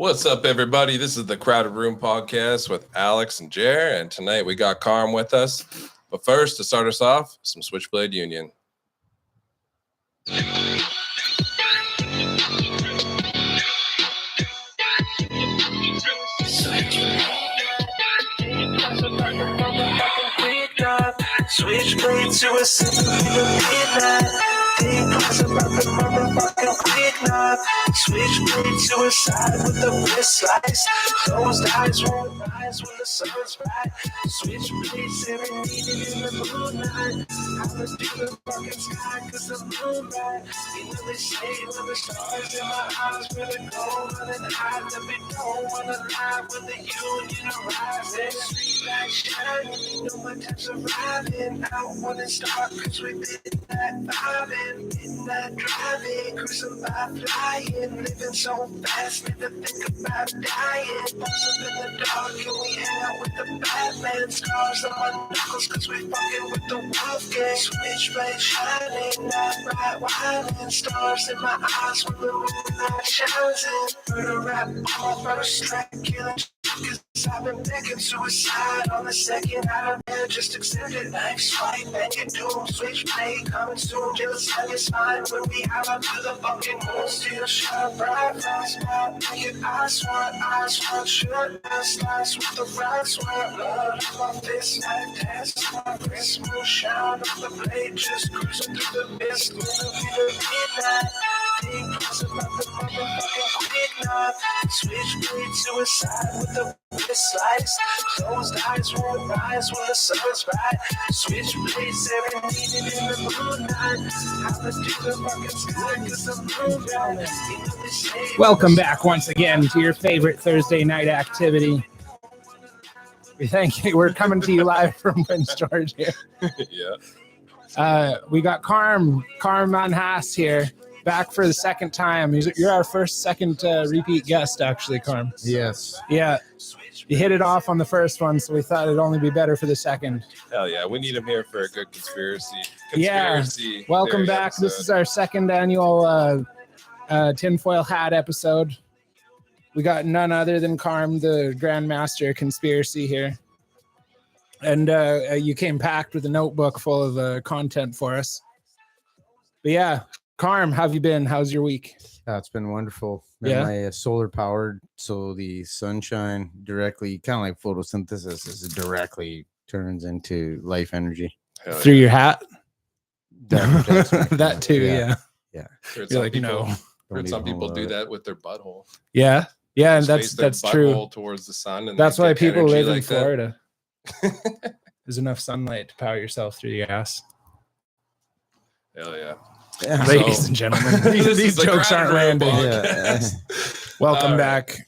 What's up, everybody? This is the Crowded Room podcast with Alex and Jer, and tonight we got Karm with us. But first, to start us off, some Switchblade Union. Switchblade to a simple midnight. Think twice about the motherfucking quick knife. Switchblade suicide with the wrist slice. Those eyes won't rise when the sun's bright. Switchblade serenaded in the moonlight. I was through the fucking sky cause the moon bright. You know they say when the stars in my eyes really go running high. That we don't wanna lie when the union arises. Street light shining, you know my time's arriving. Out when it starts cause we been that vibing. Midnight driving, cruising by flying. Living so fast, never think about dying. Bones up in the dark, and we hang out with the Batman. Scars on my knuckles, cause we fucking with the wolf gang. Switchblade shining, night bright whining. Stars in my eyes when the moonlight shines in. Murder rap on my first track, killing cause I've been begging suicide on the second. I don't know, just accepted life. Swipe and get doomed. Switchblade coming soon, just tell it's fine. When we have up to the fucking moon, still shine bright. Fast spot, naked eyes want, shut eyes with the rocks. Blood on my fist, life test. My wrist will shine on the blade, just cruising through the mist. Gonna be the midnight. Think twice about the motherfucking quick knife. Switchblade suicide with the wrist slice. Closed eyes won't rise when the sun's bright. Switchblade serenaded in the moonlight. I was through the fucking sky cause the moon bright. You know they say Welcome back once again to your favorite Thursday night activity. Thank you. We're coming to you live from Prince George here. Yeah. We got Karm on Haas here, back for the second time. You're our second repeat guest, actually, Karm. Yes. Yeah. You hit it off on the first one, so we thought it'd only be better for the second. Hell yeah. We need him here for a good conspiracy Welcome theory back. episode. This is our second annual tinfoil hat episode. We got none other than Karm, the Grandmaster Conspiracy here. And you came packed with a notebook full of content for us. But yeah, Karm, how have you been? How's your week? It's been wonderful. Yeah. My solar powered, so the sunshine directly, kind of like photosynthesis, is directly turns into life energy. Hell Through yeah. your hat? That protects me. That too, yeah. Heard You're some like, people, no. heard some Don't people even do know that with their butthole. Yeah, and Just face that's their true. butthole towards the sun, and That's they why get people energy live in like that. Florida. There's enough sunlight to power yourself through your ass. Hell yeah. Yeah. Ladies and gentlemen, This these is the jokes Crowded aren't Room landing. podcast. Welcome All back.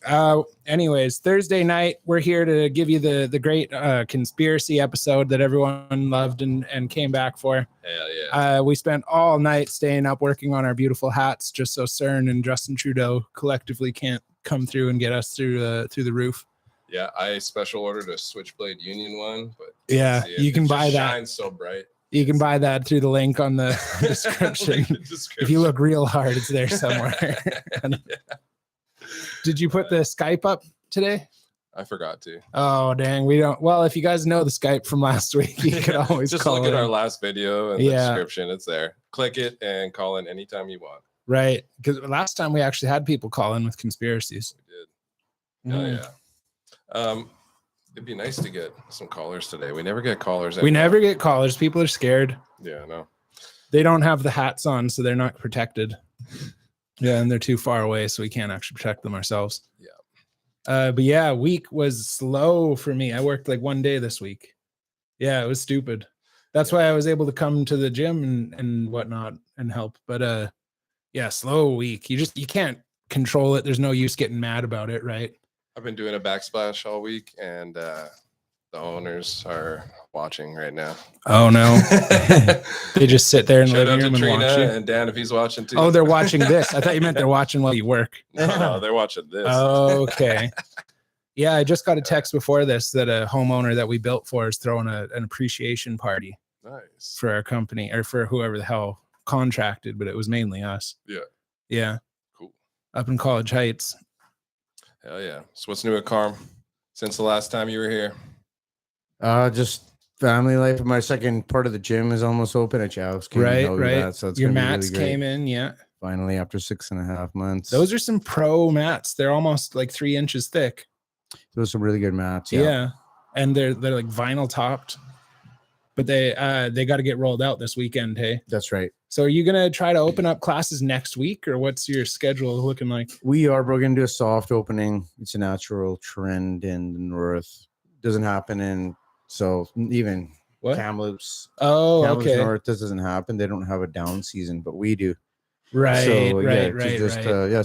Anyways, Thursday night, we're here to give you the great conspiracy episode that everyone loved and came back for. Hell yeah. We spent all night staying up working on our beautiful hats just so CERN and Justin Trudeau collectively can't come through and get us through the roof. Yeah, I special ordered a Switchblade Union one, but Yeah, see, you can it buy just that. shines so bright. You can buy that through the link on the description. Link in the If description. you look real hard, it's there somewhere. Did you put the Skype up today? I forgot to. Oh, dang. We don't. Well, if you guys know the Skype from last week, you could always just call look at in. our last video and the Yeah. description. It's there. Click it and call in anytime you want. Right. Because last time we actually had people call in with conspiracies. We did. Oh yeah. It'd be nice to get some callers today. We never get callers. We anymore. never get callers. People are scared. Yeah, no. They don't have the hats on, so they're not protected. Yeah, and they're too far away, so we can't actually protect them ourselves. Yeah. But yeah, week was slow for me. I worked like one day this week. Yeah, it was stupid. That's why I was able to come to the gym and whatnot and help. But yeah, slow week. You can't control it. There's no use getting mad about it, right? I've been doing a backsplash all week, and the owners are watching right now. Oh no. They just sit there in the Shout out living to room and Trina watch you. and Dan if he's watching too. Oh, they're watching this. I thought you meant they're watching while you work. No, they're watching this. Okay. Yeah, I just got a text before this that a homeowner that we built for is throwing an appreciation party Nice. for our company or for whoever the hell contracted, but it was mainly us. Yeah. Yeah. Cool. Up in College Heights. Hell yeah. So what's new at Karm since the last time you were here? Just family life. My second part of the gym is almost open at Chowski. Right. So it's Your gonna be mats really great. came in, yeah. Finally, after 6.5 months. Those are some pro mats. They're almost like 3 inches thick. Those are some really good mats. Yeah. And they're like vinyl topped. But they got to get rolled out this weekend, hey? That's right. So are you gonna try to open up classes next week, or what's your schedule looking like? We're gonna do a soft opening. It's a natural trend in the north. Doesn't happen in even What? Kamloops. Oh, Kamloops okay. North, this doesn't happen. They don't have a down season, but we do. Right, So right.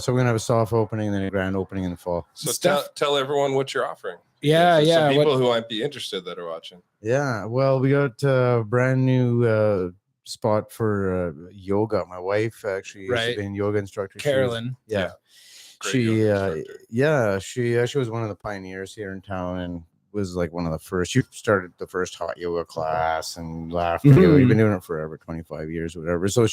so we're gonna have a soft opening and then a grand opening in the fall. So tell everyone what you're offering. Yeah, For yeah. some people who might be interested that are watching. Yeah, well, we got a brand new spot for yoga. My wife actually used to be a yoga instructor. Carolyn. She actually was one of the pioneers here in town and was like one of the first. She started the first hot yoga class and laughter yoga. We've been doing it forever, 25 years, whatever. So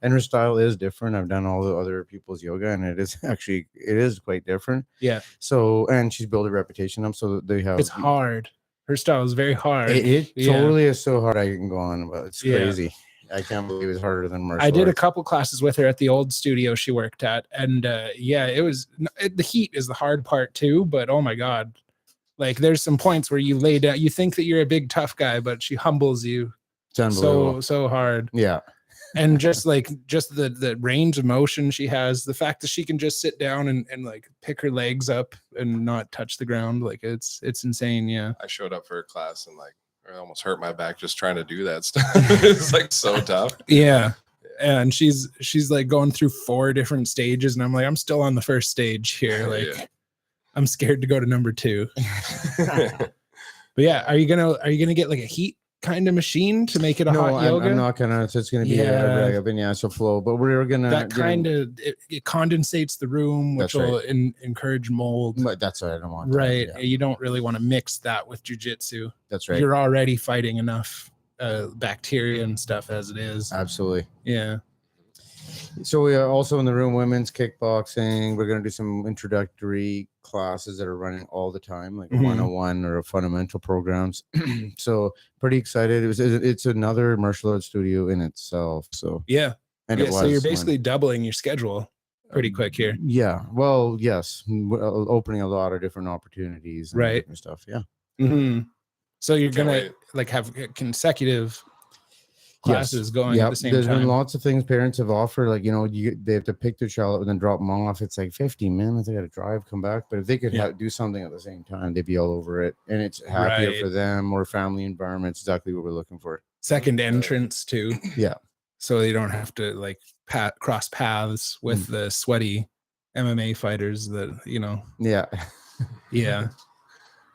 her style is different. I've done all the other people's yoga, and it is quite different. Yeah. So, and she's built a reputation up, so they have. It's hard. Her style is very hard. It totally is so hard. I can go on about. It's crazy. I can't believe it's harder than martial arts. I did a couple classes with her at the old studio she worked at, and it was the heat is the hard part too. But oh my god, like there's some points where you lay down, you think that you're a big tough guy, but she humbles you so hard. Yeah. And just the range of motion she has, the fact that she can just sit down and like pick her legs up and not touch the ground, like it's insane. Yeah. I showed up for a class and I almost hurt my back just trying to do that stuff. It's like so tough. Yeah. And she's like going through 4 different stages, and I'm like, I'm still on the first stage here. Like I'm scared to go to number 2. But yeah, are you gonna get like a heat kind of machine to make it a hot yoga? I'm not gonna. So it's gonna be a vinyasa flow, but we're gonna that kind of it condensates the room, which will encourage mold. But that's what I don't want. Right, you don't really want to mix that with jujitsu. That's right. You're already fighting enough bacteria and stuff as it is. Absolutely. Yeah. So we are also in the room women's kickboxing. We're going to do some introductory classes that are running all the time, like 101 or fundamental programs. So pretty excited. It's another martial arts studio in itself. So so you're basically doubling your schedule pretty quick here. Yeah. Well, yes, opening a lot of different opportunities, and different stuff. Yeah. Mm-hmm. So you're gonna like have consecutive classes going at the same time. There's been lots of things parents have offered, like they have to pick their child up and then drop them off. It's like 15 minutes. They got to drive, come back. But if they could do something at the same time, they'd be all over it, and it's happier for them. More family environment. Exactly what we're looking for. Second entrance too. Yeah. So they don't have to like cross paths with the sweaty MMA fighters that Yeah. Yeah.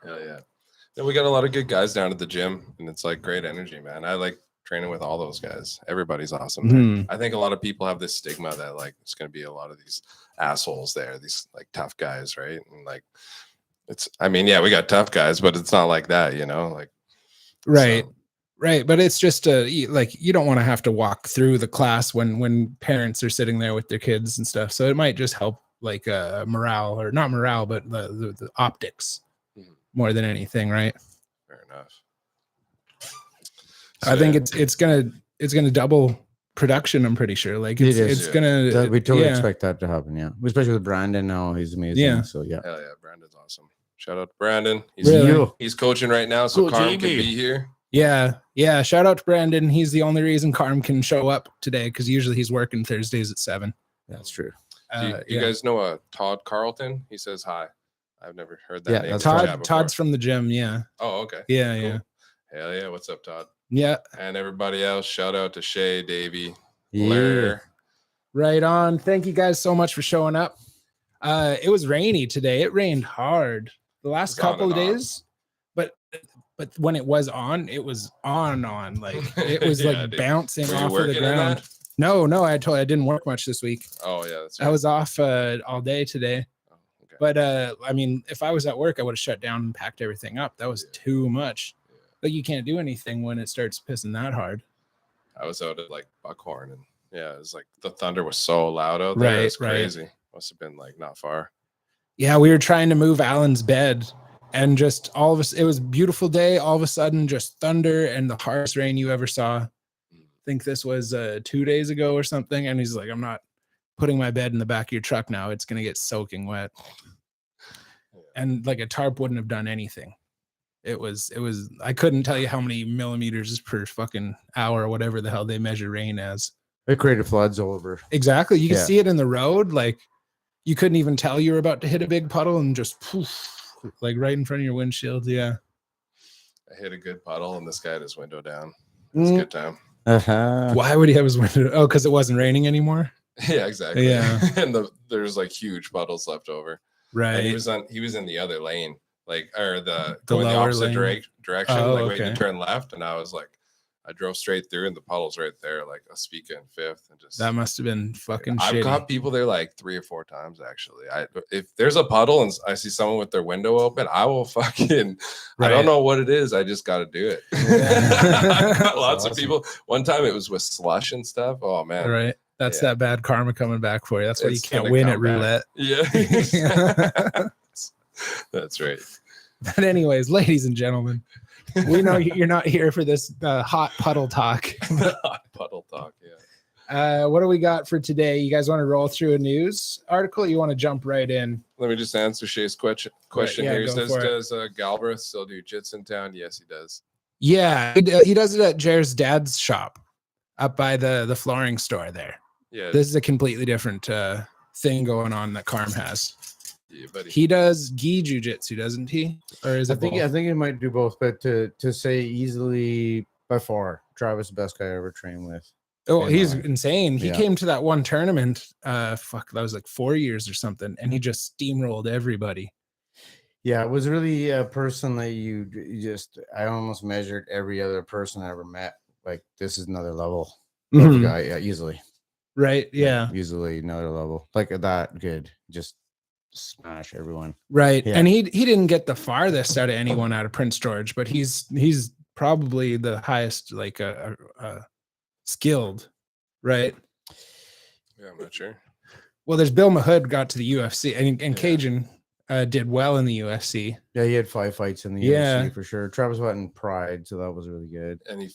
Hell yeah. And we got a lot of good guys down at the gym, and it's like great energy, man. I like training with all those guys. Everybody's awesome. I think a lot of people have this stigma that like it's going to be a lot of these assholes there, these like tough guys, right? And like we got tough guys, but it's not like that, Right. But it's just like you don't want to have to walk through the class when parents are sitting there with their kids and stuff. So it might just help like morale, or not morale, but the optics more than anything, right? Fair enough. I think it's gonna double production. I'm pretty sure. Like it's gonna. We totally expect that to happen. Yeah, especially with Brandon now. He's amazing. Yeah. So yeah. Hell yeah, Brandon's awesome. Shout out to Brandon. He's coaching right now, so Cool, Karm JB. can be here. Yeah. Shout out to Brandon. He's the only reason Karm can show up today, because usually he's working Thursdays at 7. That's true. You guys know Todd Carlton? He says hi. I've never heard that name. Todd's from the gym. Yeah. Oh, okay. Yeah, cool. Yeah. Hell yeah. What's up, Todd? Yeah. And everybody else, shout out to Shay, Davey, Blair. Right on. Thank you guys so much for showing up. It was rainy today. It rained hard the last couple of days, but when it was on, it was on. Like it was like bouncing off of the ground. No, I didn't work much this week. Oh yeah, that's right. I was off all day today. Oh, okay. But I mean, if I was at work, I would have shut down and packed everything up. That was too much. Yeah. But you can't do anything when it starts pissing that hard. I was out at like Buckhorn, and it was like the thunder was so loud out there. It's crazy. Must have been like not far. Yeah, we were trying to move Alan's bed, and just all of us. It was a beautiful day. All of a sudden, just thunder and the hardest rain you ever saw. I think this was 2 days ago or something. And he's like, "I'm not putting my bed in the back of your truck now. It's gonna get soaking wet." And like a tarp wouldn't have done anything. It was. I couldn't tell you how many millimeters per fucking hour or whatever the hell they measure rain as. It created floods all over. Exactly. You can see it in the road. Like you couldn't even tell you were about to hit a big puddle and just poof, like right in front of your windshield. Yeah. I hit a good puddle and this guy had his window down. It's a good time. Why would he have his window? Oh, because it wasn't raining anymore. Yeah, exactly. Yeah. And there's like huge puddles left over. Right. And he was in the other lane, like, or the lower opposite lane. direction, Oh, like waiting okay. to turn left. And I was like, I drove straight through and the puddle's right there, like a speaker in fifth. And just That must have been fucking I've shitty. got people there like 3 or 4 times actually. If there's a puddle and I see someone with their window open, I will fucking I don't know what it is. I just got to do it. I've got lots of people. One time it was with slush and stuff. Oh man. Right. That's that bad karma coming back for you. That's why you can't win at roulette. Yeah. That's right. But anyways, ladies and gentlemen, we know you're not here for this hot puddle talk. Hot puddle talk, yeah. What do we got for today? You guys want to roll through a news article? Or you want to jump right in? Let me just answer Shay's question yeah, here. He go says, for it. does Galbraith still do jits in town? Yes, he does. Yeah, he does it at Jer's dad's shop up by the flooring store there. Yeah. This is a completely different thing going on that Karm has. Yeah, buddy. He does gi jujitsu, doesn't he? Or is it I think he might do both, but to say easily by far, Travis the best guy I ever trained with. Oh, he's insane. He Yeah. came to that one tournament. That was like 4 years or something, and he just steamrolled everybody. Yeah, it was really a person that you just I almost measured every other person I ever met. Like this is another level of Mhm. guy, yeah, easily. Right? Yeah. Easily another level. Like that good. Just smash everyone. Right. Yeah. And he didn't get the farthest out of anyone out of Prince George, but he's probably the highest like skilled, right? Yeah, I'm not sure. Well, there's Bill Mahood got to the UFC, and Yeah. Cajun did well in the UFC. Yeah, he had 5 fights in the Yeah. UFC for sure. Travis went in Pride, so that was really good. And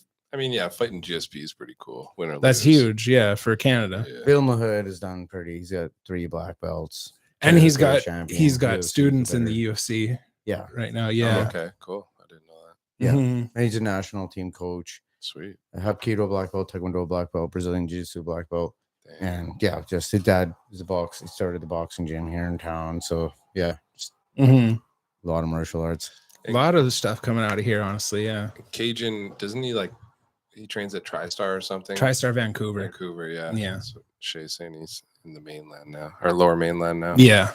fighting GSP is pretty cool. Win or That's lose. huge, yeah, for Canada. Yeah. Bill Mahood has done pretty. He's got 3 black belts. And he's Canada got champion, he's got UFC students in the better. UFC Yeah. right now. Oh, Yeah. okay, cool. I didn't know that. Yeah. Mhm. And he's a national team coach. Sweet. A Hapkido black belt, Taekwondo black belt, Brazilian Jiu-Jitsu black belt. Damn. And yeah, just his dad is he started the boxing gym here in town. So yeah, just Mhm. a lot of martial arts. A lot of the stuff coming out of here, honestly. Yeah. Cajun, doesn't he trains at TriStar or something? TriStar Vancouver. Vancouver, yeah. Yeah. That's what Shay's saying. He's in the mainland now, or lower mainland now. Yeah.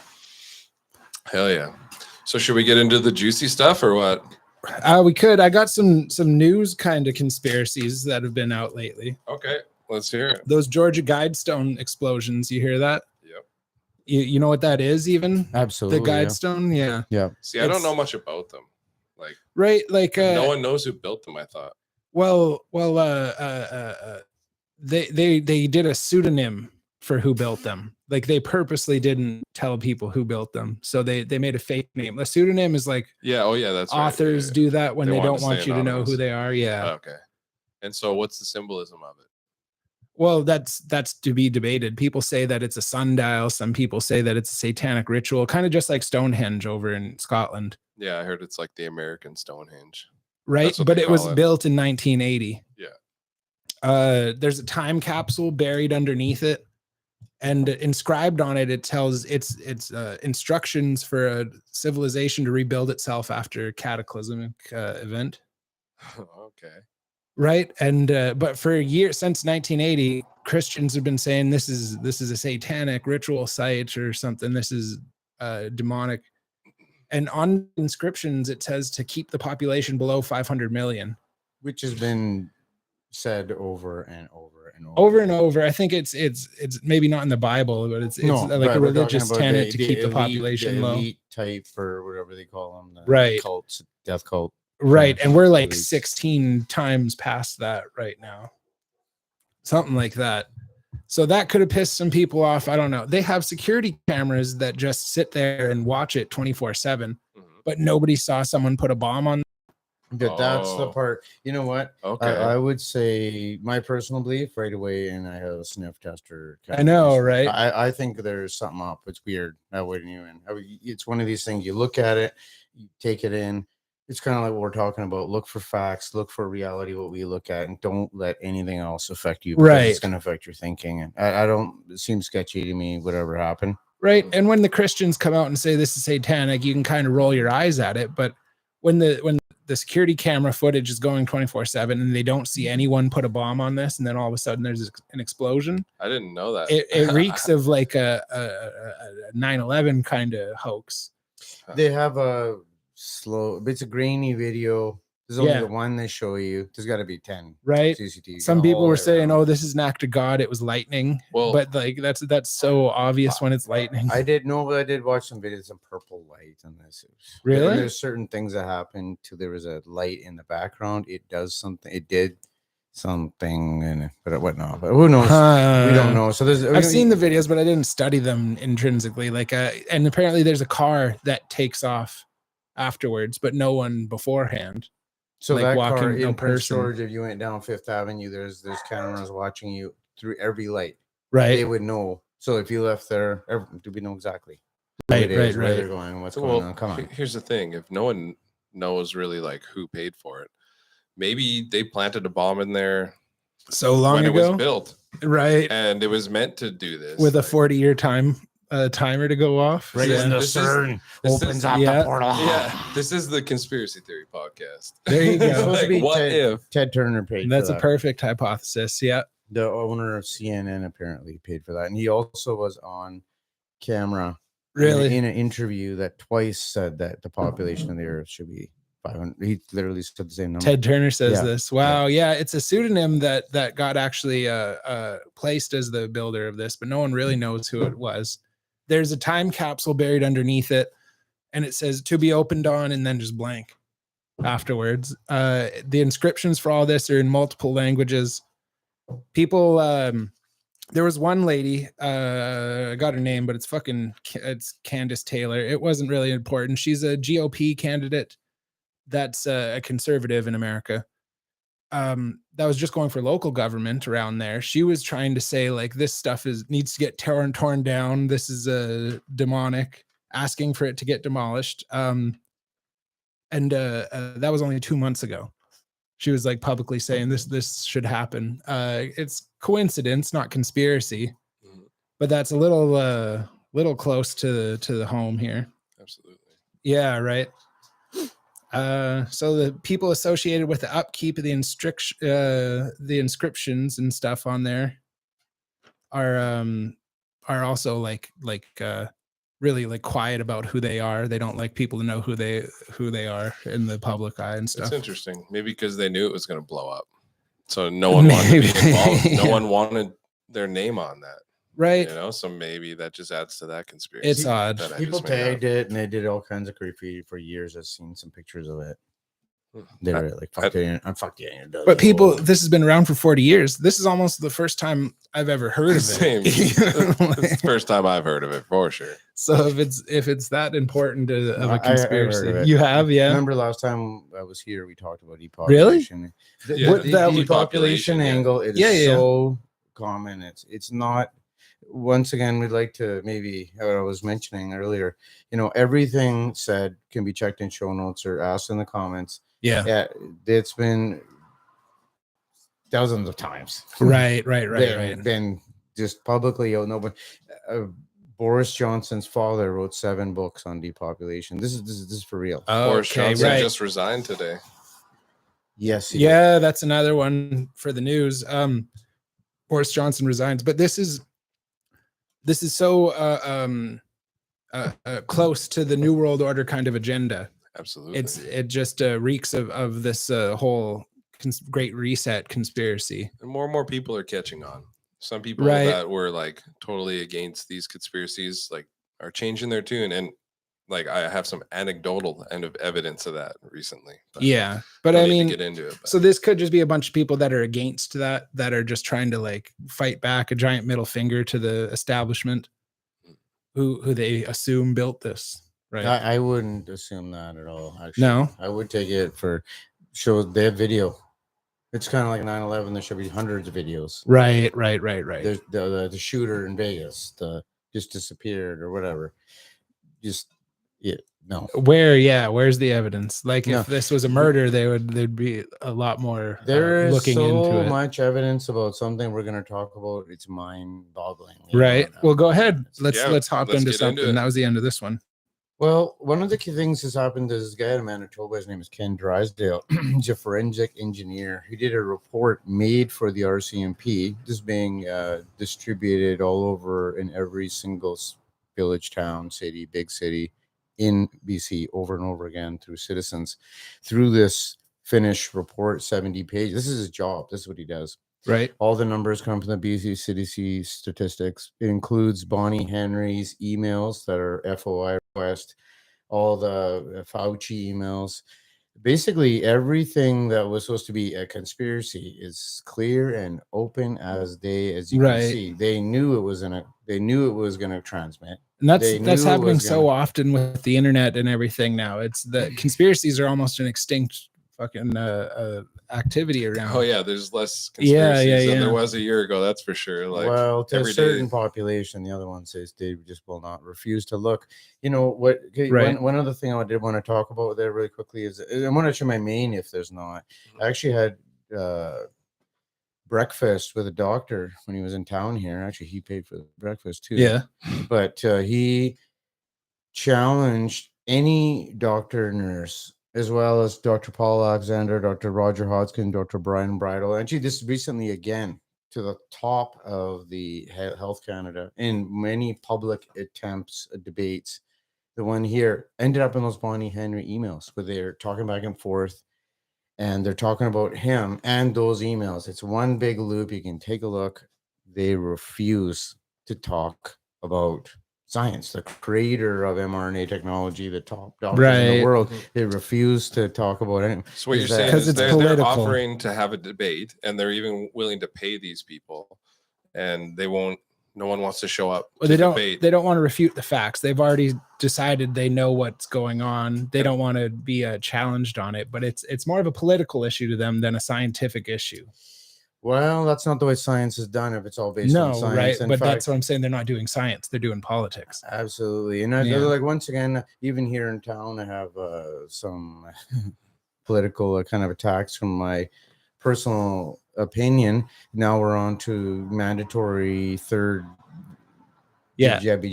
Hell yeah. So should we get into the juicy stuff or what? We could. I got some news kind of conspiracies that have been out lately. Okay, let's hear it. Those Georgia Guidestone explosions. You hear that? Yep. You know what that is? Even Absolutely. the Guidestone. Yeah. Yeah. See, I don't It's- know much about them. Like, Right. Like no one knows who built them, I thought. They did a pseudonym for who built them. Like they purposely didn't tell people who built them, so they made a fake name. A pseudonym is like Yeah. Oh, yeah. That's right. authors Yeah. do that when They they want don't to want stay you to know anonymous. who they are. Yeah. Okay. And so, what's the symbolism of it? Well, that's to be debated. People say that it's a sundial. Some people say that it's a satanic ritual, kind of just like Stonehenge over in Scotland, Yeah, I heard it's like the American Stonehenge. right? That's what But they it was call it. built in 1980. Yeah. There's a time capsule buried underneath it, and inscribed on it, it tells it's instructions for a civilization to rebuild itself after a cataclysmic event. Okay. Right. And but for a year since 1980, Christians have been saying this is a satanic ritual site or something. This is demonic. And on inscriptions, it says to keep the population below 500 million. Which has been said over and over and over. Over and over. I think it's maybe not in the Bible, but it's like but a we're talking religious about tenet to keep the elite- population low. elite type or whatever they call them. The Right. Cults, death cult. Right. And we're like Elites. 16 times past that right now. Something like that. So that could have pissed some people off. I don't know. They have security cameras that just sit there and watch it 24/7, but nobody saw someone put a bomb on. That's the part. You know what? Okay. I would say my personal belief right away, and I have a sniff tester. I know, right? I think there's something up. It's weird. I wouldn't even. It's one of these things. You look at it, you take it in. It's kind of like what we're talking about. Look for facts. Look for reality. What we look at, and don't let anything else affect you. Right. It's going to affect your thinking. And I don't. It seems sketchy to me. Whatever happened. Right. And when the Christians come out and say this is satanic, you can kind of roll your eyes at it. But when the security camera footage is going 24/7 and they don't see anyone put a bomb on this, and then all of a sudden there's an explosion. I didn't know that. It reeks of like a 9/11 kind of hoax. They have a slow. It's a grainy video. There's only the one they show you. There's got to be 10. Right. CCTV. Some people were saying, "Oh, this is an act of God. It was lightning." Well, but like that's so obvious when it's lightning. I did know, but I did watch some videos of purple light on this. Really? And there's certain things that happen to. There was a light in the background. It does something. It did something, and but what not? But who knows? We don't know. So I've seen the videos, but I didn't study them intrinsically. Like, and apparently there's a car that takes off afterwards, but no one beforehand. So like that walking, car no in Prince person. George, if you went down Fifth Avenue, there's cameras watching you through every light. Right. They would know. So if you left there, do we know exactly? Right, who it is, right, where right. they're going, what's going on? Come on. Here's the thing: if no one knows really like who paid for it, maybe they planted a bomb in there So long when ago, it was built, right? And it was meant to do this With a 40-year timer to go off. Right Yeah. when the This is- sun this opens is- up yeah. the portal. Yeah, this is the conspiracy theory podcast. There you go. It's supposed to be Like, what Ted, if? Ted Turner paid That's for a that. perfect hypothesis. Yeah. The owner of CNN apparently paid for that. And he also was on camera Really. in an interview that twice said that the population of the earth should be 500. He literally said the same number. Ted Turner says Yeah. this. Wow. Yeah. It's a pseudonym that got actually placed as the builder of this, but no one really knows who it was. There's a time capsule buried underneath it, and it says to be opened on, and then just blank afterwards. The inscriptions for all this are in multiple languages. People, there was one lady, I got her name, but it's Candace Taylor. It wasn't really important. She's a GOP candidate that's a conservative in America. That was just going for local government around there. She was trying to say like this stuff needs to get torn down. This is demonic, asking for it to get demolished. And that was only 2 months ago. She was like publicly saying this should happen. It's coincidence, not conspiracy, but that's a little close to the home here. Absolutely. Yeah, right. So the people associated with the upkeep of the inscriptions and stuff on there are also like really like quiet about who they are. They don't like people to know who they are in the public eye and stuff. It's interesting. Maybe because they knew it was going to blow up, so no one wanted to be involved. No one wanted their name on that. Right. You know, so maybe that just adds to that conspiracy. It's odd. that I People just made up. tagged it and they did all kinds of graffiti for years. I've seen some pictures of it. They were like, fuck you. I'm fuck you. But people, this has been around for 40 years. This is almost the first time I've ever heard of it. Same. It's the first time I've heard of it for sure. So if it's that important of a I heard conspiracy, of it. you have, yeah. Remember last time I was here, we talked about depopulation. Yeah. What that The would- depopulation yeah. angle, it is Yeah. so common. It's not. Once again, we'd like to maybe what I was mentioning earlier. You know, everything said can be checked in show notes or asked in the comments. Yeah. Yeah, it's been dozens of times. Right. Been just publicly out. Nobody. Boris Johnson's father wrote 7 books on depopulation. This is for real. Boris Okay, Johnson right. just resigned today. Yes. he did. Yeah, that's another one for the news. Boris Johnson resigns, but this is so close to the New World Order kind of agenda. Absolutely. It just reeks of this whole Great Reset conspiracy. And more people are catching on. Some people Right. that were like totally against these conspiracies like are changing their tune, and like I have some anecdotal end of evidence of that recently. But Yeah, but don't I need to mean, get into it. But so this could just be a bunch of people that are against that are just trying to like fight back, a giant middle finger to the establishment who they assume built this, right? I wouldn't assume that at all. Actually, No. I would take it for show. They have video. It's kind of like 9/11. There should be hundreds of videos. Right. There's the shooter in Vegas, just disappeared or whatever. Just no. Where's the evidence? Like No. if this was a murder, there'd be a lot more There is looking into so it. much evidence about something we're going to talk about. It's mind-boggling. Right. Well, go ahead. Let's hop let's into get something. into it. That was the end of this one. Well, one of the key things that's happened is this guy in Manitoba. His name is Ken Drysdale. He's a forensic engineer. He did a report made for the RCMP. This is being distributed all over in every single village, town, city, big city in BC over and over again through citizens. Through this finished report, 70 pages. This is his job. This is what he does. Right. All the numbers come from the BC CDC statistics. It includes Bonnie Henry's emails that are FOI request, all the Fauci emails. Basically, everything that was supposed to be a conspiracy is clear and open as day, as you can see. They knew it was gonna transmit. And that's happening so often with the internet and everything now. It's the conspiracies are almost an extinct fucking activity around. Oh yeah, there's less conspiracies than there was a year ago. That's for sure. Like, well, to a certain population, the other one says they just will not refuse to look. You know what? One other thing I did want to talk about there really quickly is I want to show my main. If there's not, I actually had breakfast with a doctor when he was in town here. Actually, he paid for the breakfast too. Yeah, but he challenged any doctor, nurse, as well as Dr. Paul Alexander, Dr. Roger Hodgkin, Dr. Brian Bridle. Actually, this recently again to the top of the Health Canada in many public attempts, debates. The one here ended up in those Bonnie Henry emails where they're talking back and forth and they're talking about him and those emails. It's one big loop. You can take a look. They refuse to talk about science, the creator of mRNA technology, the top doctors in the world. They refuse to talk about it. So what you're saying is they're offering to have a debate, and they're even willing to pay these people, and they won't. No one wants to show up. Well, they don't want to refute the facts. They've already decided they know what's going on. They don't want to be challenged on it, but it's more of a political issue to them than a scientific issue. Well, that's not the way science is done if it's all based on science. Right? In but fact, that's what I'm saying. They're not doing science. They're doing politics. Absolutely. And like, once again, even here in town, I have some political kind of attacks from my personal opinion. Now we're on to mandatory third jibby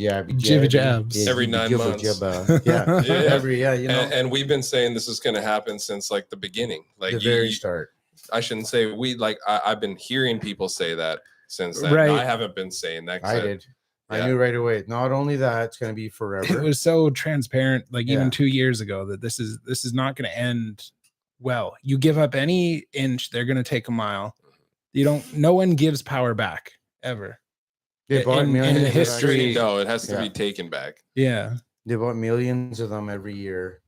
jabs every 9 months. And we've been saying this is going to happen since like the beginning, like the very start. I shouldn't say I've been hearing people say that since then. Right. I haven't been saying that. I did. I knew right away. Not only that, it's going to be forever. It was so transparent, like even 2 years ago, that this is not going to end well. You give up any inch, they're going to take a mile. No one gives power back ever. They bought millions in history. No, it has to be taken back. Yeah. They bought millions of them every year.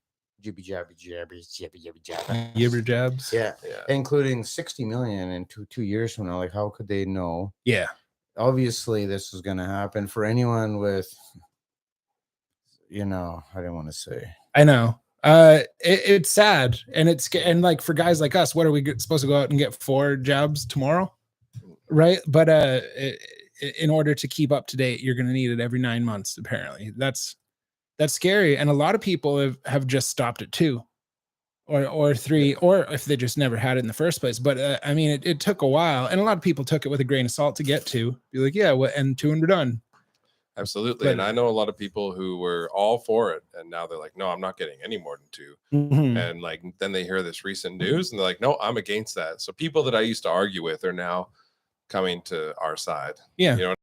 Jibby jabby Jibber jabs. Yeah, including 60 million in two years from now. Like, how could they know? Yeah, obviously this is going to happen for anyone with, I didn't want to say. I know. It's sad, and like for guys like us, what are we supposed to go out and get 4 jabs tomorrow, right? But in order to keep up to date, you're going to need it every 9 months. Apparently, that's scary, and a lot of people have just stopped at 2 or 3, or if they just never had it in the first place. But I mean, it took a while, and a lot of people took it with a grain of salt to get to. Be like, yeah, and 2 and we're done. Absolutely. And I know a lot of people who were all for it, and now they're like, no, I'm not getting any more than 2. Mm-hmm. And like then they hear this recent news and they're like, no, I'm against that. So people that I used to argue with are now coming to our side. Yeah.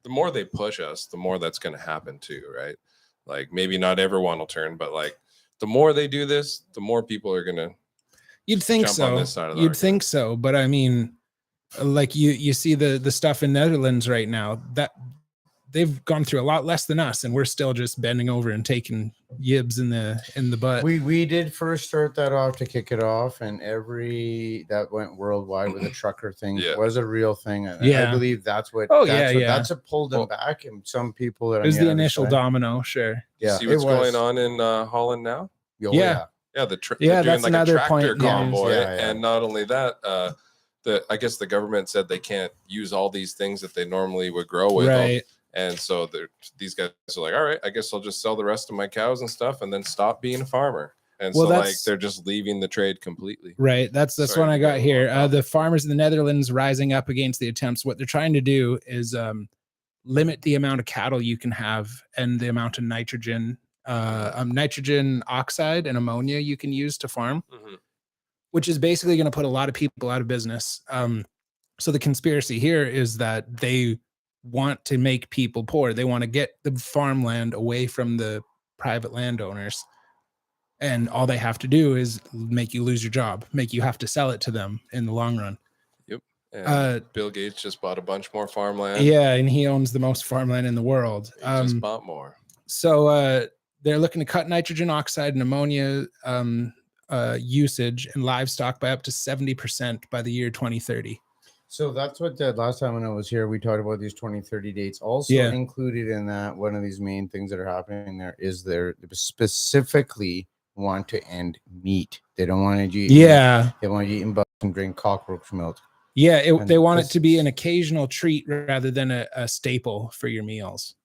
The more they push us, the more that's going to happen too, right? Like maybe not everyone will turn, but like the more they do this, the more people are going to You'd think jump so. on this side of the You'd argument. think so, but I mean, like you see the stuff in Netherlands right now, that they've gone through a lot less than us, and we're still just bending over and taking yibs in the butt. We did first start that off to kick it off, and that went worldwide with the trucker thing. Yeah. Was a real thing. And Yeah. I believe that's what. Oh, that's what pulled them back. And some people that it was the initial domino, sure. Yeah, see what's going on in Holland now? Oh, yeah. Yeah, yeah, they're that's doing like another a tractor point. convoy, Yeah. and not only that, I guess the government said they can't use all these things that they normally would grow with, right? And so these guys are like, all right, I guess I'll just sell the rest of my cows and stuff, and then stop being a farmer. And so like they're just leaving the trade completely. Right. That's one I got here. The farmers in the Netherlands rising up against the attempts. What they're trying to do is limit the amount of cattle you can have and the amount of nitrogen oxide and ammonia you can use to farm, which is basically going to put a lot of people out of business. So the conspiracy here is that they want to make people poor. They want to get the farmland away from the private landowners. And all they have to do is make you lose your job, make you have to sell it to them in the long run. Yep. And Bill Gates just bought a bunch more farmland. Yeah, and he owns the most farmland in the world. He just bought more. So they're looking to cut nitrogen oxide and ammonia usage in livestock by up to 70% by the year 2030. So that's what the last time when I was here, we talked about these 2030 dates. Also included in that, one of these main things that are happening there is they specifically want to end meat. They don't want to eat. Yeah. They want to eat bugs and drink cockroach milk. Yeah. They want it to be an occasional treat rather than a staple for your meals.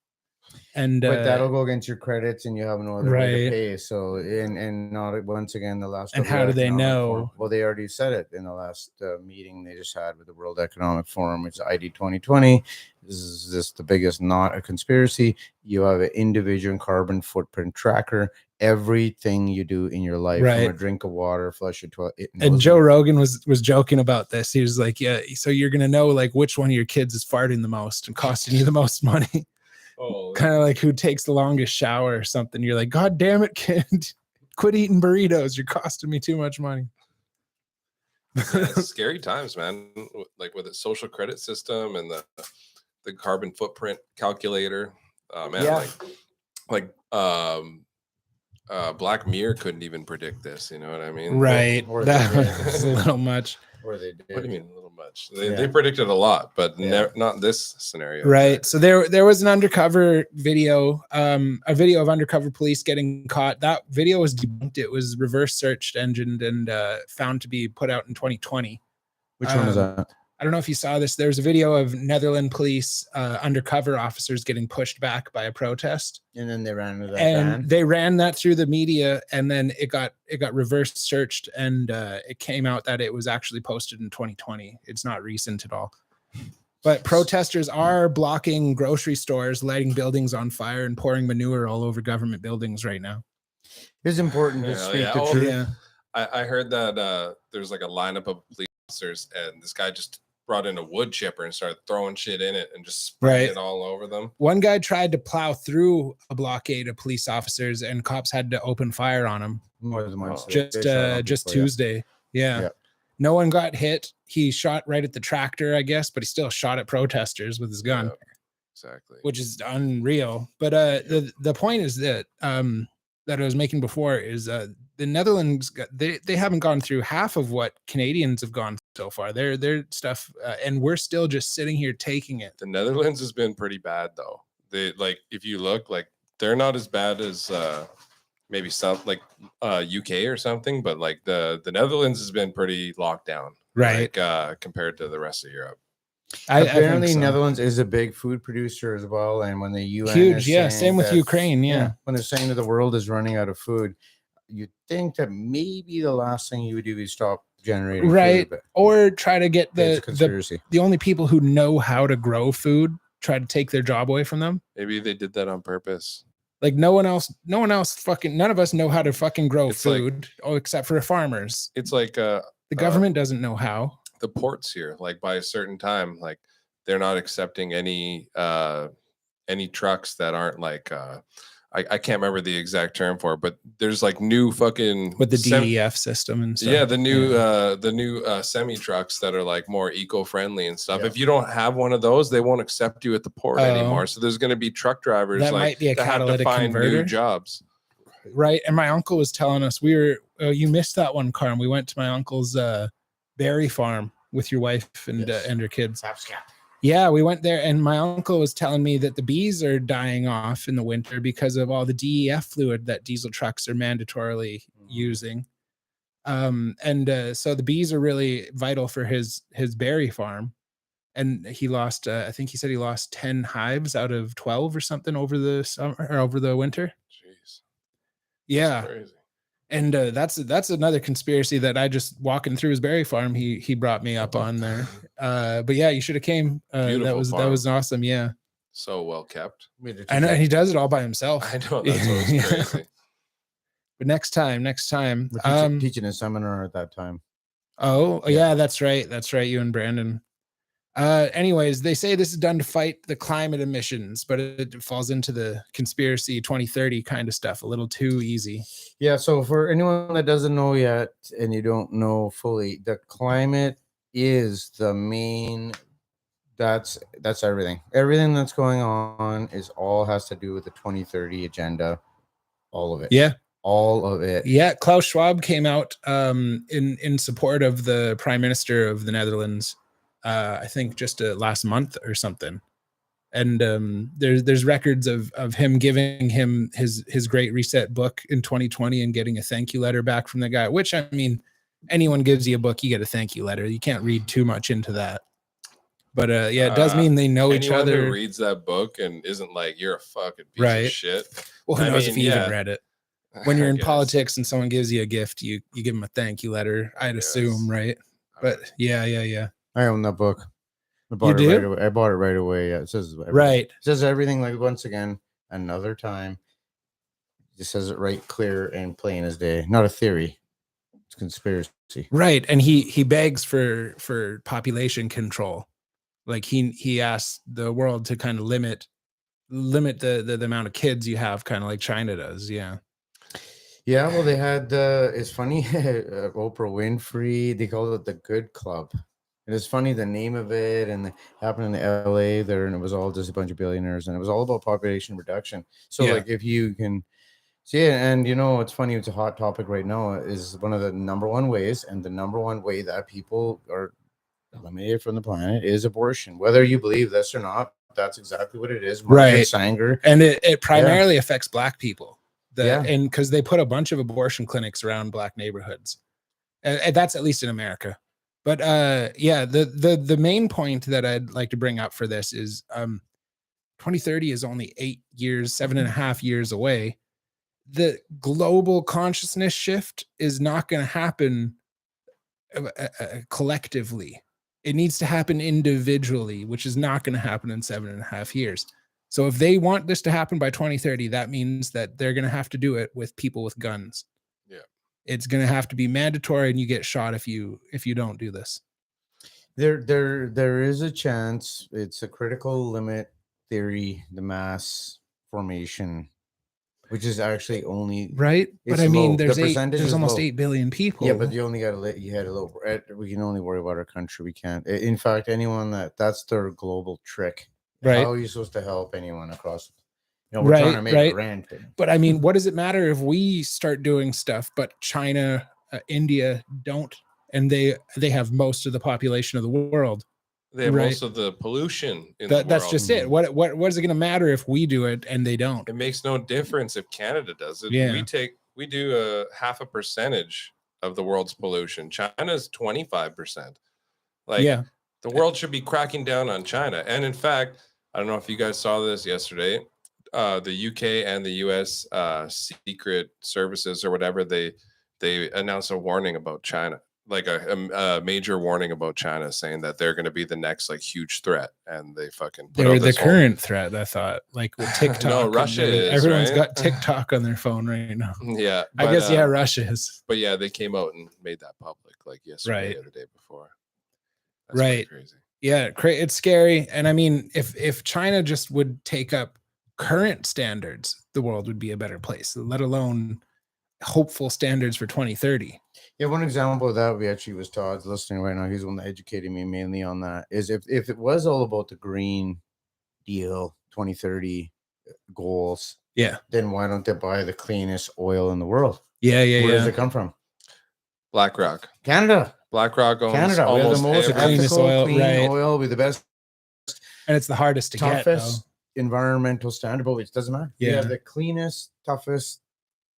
And but that'll go against your credits, and you have no other way to pay. So, and not once again, the last. And how do they know? Forum. Well, they already said it in the last meeting they just had with the World Economic Forum. It's ID 2020. Is this the biggest? Not a conspiracy. You have an individual carbon footprint tracker. Everything you do in your life, from a drink of water, flush your toilet. And Joe Rogan was joking about this. He was like, "Yeah, so you're gonna know like which one of your kids is farting the most and costing you the most money." Oh, kind of like who takes the longest shower or something. You're like, God damn it, kid, quit eating burritos. You're costing me too much money. Yeah, it's scary times, man. Like with the social credit system and the carbon footprint calculator. Man, Black Mirror couldn't even predict this. You know what I mean? Right. That was a little much. Or they did. What do you mean a little much? They predicted a lot, but not this scenario. Right. So there was an undercover video, a video of undercover police getting caught. That video was debunked. It was reverse searched engined and found to be put out in 2020. Which one was that? I don't know if you saw this. There's a video of Netherlands police undercover officers getting pushed back by a protest. And then they ran into that and they ran that through the media, and then it got reverse searched, and it came out that it was actually posted in 2020. It's not recent at all. But protesters are blocking grocery stores, lighting buildings on fire, and pouring manure all over government buildings right now. It's important to speak the truth. Yeah. I heard that there's like a lineup of police officers, and this guy just brought in a wood chipper and started throwing shit in it and just spraying it all over them. One guy tried to plow through a blockade of police officers, and cops had to open fire on him. More than once. Just Tuesday. Yeah. No one got hit. He shot right at the tractor, I guess, but he still shot at protesters with his gun. Yeah, exactly. Which is unreal. But the point is that that I was making before is the Netherlands, they haven't gone through half of what Canadians have gone so far. Their stuff, and we're still just sitting here taking it. The Netherlands has been pretty bad though. They like, if you look, like they're not as bad as maybe some like UK or something, but like the Netherlands has been pretty locked down, right? Like, compared to the rest of Europe. Apparently, so. Netherlands is a big food producer as well, and when the UN huge, same with Ukraine, when they're saying that the world is running out of food, you'd think that maybe the last thing you would do is stop generating food, but or try to get the only people who know how to grow food, try to take their job away from them. Maybe they did that on purpose. Like none of us know how to fucking grow food, except for farmers. It's like the government doesn't know how. The ports here, like by a certain time, like they're not accepting any trucks that aren't like I can't remember the exact term for it, but there's like new fucking with the DEF system and stuff. Yeah, the new semi trucks that are like more eco-friendly and stuff. If you don't have one of those, they won't accept you at the port anymore. So there's going to be truck drivers that might be a that have to find new jobs. Right. And my uncle was telling us you missed that one, Karm. We went to my uncle's berry farm with your wife and her kids. Yeah, we went there, and my uncle was telling me that the bees are dying off in the winter because of all the DEF fluid that diesel trucks are mandatorily using. So the bees are really vital for his berry farm. And he lost, I think he said he lost 10 hives out of 12 or something over the summer or over the winter. Jeez. Yeah. That's crazy. And that's another conspiracy that I just walking through his berry farm. He brought me up on there. But yeah, you should have came. That was awesome. Yeah. So well kept. I know he does it all by himself. I know that's what was crazy. But next time. We're teaching a seminar at that time. Oh yeah, that's right. You and Brandon. Anyways, they say this is done to fight the climate emissions, but it falls into the conspiracy 2030 kind of stuff a little too easy. Yeah, so for anyone that doesn't know yet and you don't know fully, the climate is the main, that's everything. Everything that's going on has to do with the 2030 agenda. All of it. Yeah. All of it. Yeah, Klaus Schwab came out in support of the Prime Minister of the Netherlands. I think just last month or something, and there's records of him giving him his Great Reset book in 2020 and getting a thank you letter back from the guy. Which, I mean, anyone gives you a book, you get a thank you letter. You can't read too much into that, but yeah, it does mean they know each other. Anyone who reads that book and isn't like, you're a fucking piece of shit. Well, who knows if you even read it? When you're in politics and someone gives you a gift, you give them a thank you letter. I'd assume, right? But yeah. I own that book. I bought it right away. I bought it right away. Yeah, it says everything. Right. It says everything, like, once again, another time. It just says it right, clear, and plain as day. Not a theory. It's conspiracy. Right. And he begs for population control. Like he asks the world to kind of limit the amount of kids you have, kind of like China does. Yeah. Yeah, well, they had it's funny, Oprah Winfrey, they called it the Good Club. It was funny, the name of it, and it happened in LA there, and it was all just a bunch of billionaires, and it was all about population reduction. So, like, if you can see it, and it's funny, it's a hot topic right now, is one of the number one ways, and the number one way that people are eliminated from the planet is abortion. Whether you believe this or not, that's exactly what it is. Right. Sanger. And it primarily affects Black people. And because they put a bunch of abortion clinics around Black neighborhoods. And that's at least in America. But the main point that I'd like to bring up for this is 2030 is only 7.5 years away. The global consciousness shift is not going to happen collectively. It needs to happen individually, which is not going to happen in 7.5 years. So if they want this to happen by 2030, that means that they're going to have to do it with people with guns. Yeah. It's going to have to be mandatory, and you get shot if you don't do this. There is a chance. It's a critical limit theory, the mass formation, which is actually only right. But I mean, low. there's almost 8 billion people. Yeah, but you only got to you had a little. We can only worry about our country. We can't. In fact, anyone that's their global trick. Right. How are you supposed to help anyone across? We're trying to make a grand thing. But I mean, what does it matter if we start doing stuff, but China, India don't, and they have most of the population of the world. They have most of the pollution in the world. That's just it. What is it going to matter if we do it and they don't? It makes no difference if Canada does it. Yeah. We do a 0.5% of the world's pollution. China's 25%. The world should be cracking down on China. And in fact, I don't know if you guys saw this yesterday. The UK and the US secret services or whatever, they announced a warning about China, like a major warning about China, saying that they're going to be the next huge threat, and they fucking they're the current threat. I thought, like with TikTok. No, Russia is. Everyone's got TikTok on their phone right now. Yeah, I guess Russia is. But yeah, they came out and made that public yesterday or the day before. That's right. Crazy. Yeah, it's scary. And I mean, if China just would take up current standards, the world would be a better place, let alone hopeful standards for 2030. Yeah, one example of that was Todd's listening right now. He's the one that educated me mainly on that. Is if it was all about the Green Deal 2030 goals, Yeah. then why don't they buy the cleanest oil in the world? Yeah. Where does it come from? BlackRock. Canada. BlackRock owns Canada. We have the almost most every- cleanest ethical, oil, clean right. oil with the best, And it's the hardest to get, though. toughest environmental standard, but it doesn't matter. We Yeah. have the cleanest, toughest.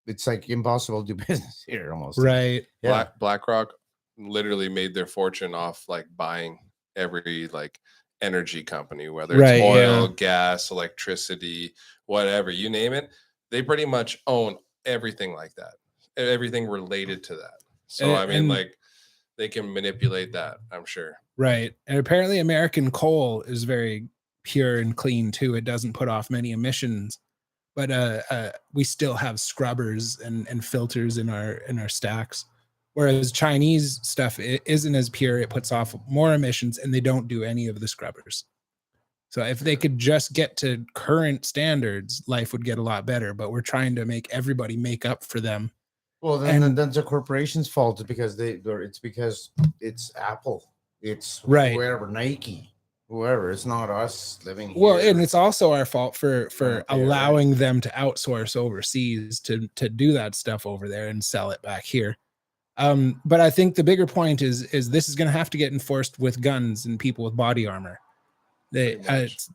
It's like impossible to do business here almost. Right. Yeah. BlackRock literally made their fortune off like buying every like energy company, whether Right, it's oil, yeah. gas, electricity, whatever, you name it. They pretty much own everything like that, everything related to that. So I mean, And- like they can manipulate that, I'm sure. Right. And apparently American coal is very pure and clean too. It doesn't put off many emissions. But we still have scrubbers and filters in our stacks. Whereas Chinese stuff isn't as pure. It puts off more emissions and they don't do any of the scrubbers. So if they could just get to current standards, life would get a lot better. But we're trying to make everybody make up for them. Well, then that's a corporation's fault because it's because it's Apple. It's Right. whoever, Nike, whoever. It's not us living here. Well, and it's also our fault for Okay, allowing them to outsource overseas to do that stuff over there and sell it back here. But I think the bigger point is this is going to have to get enforced with guns and people with body armor.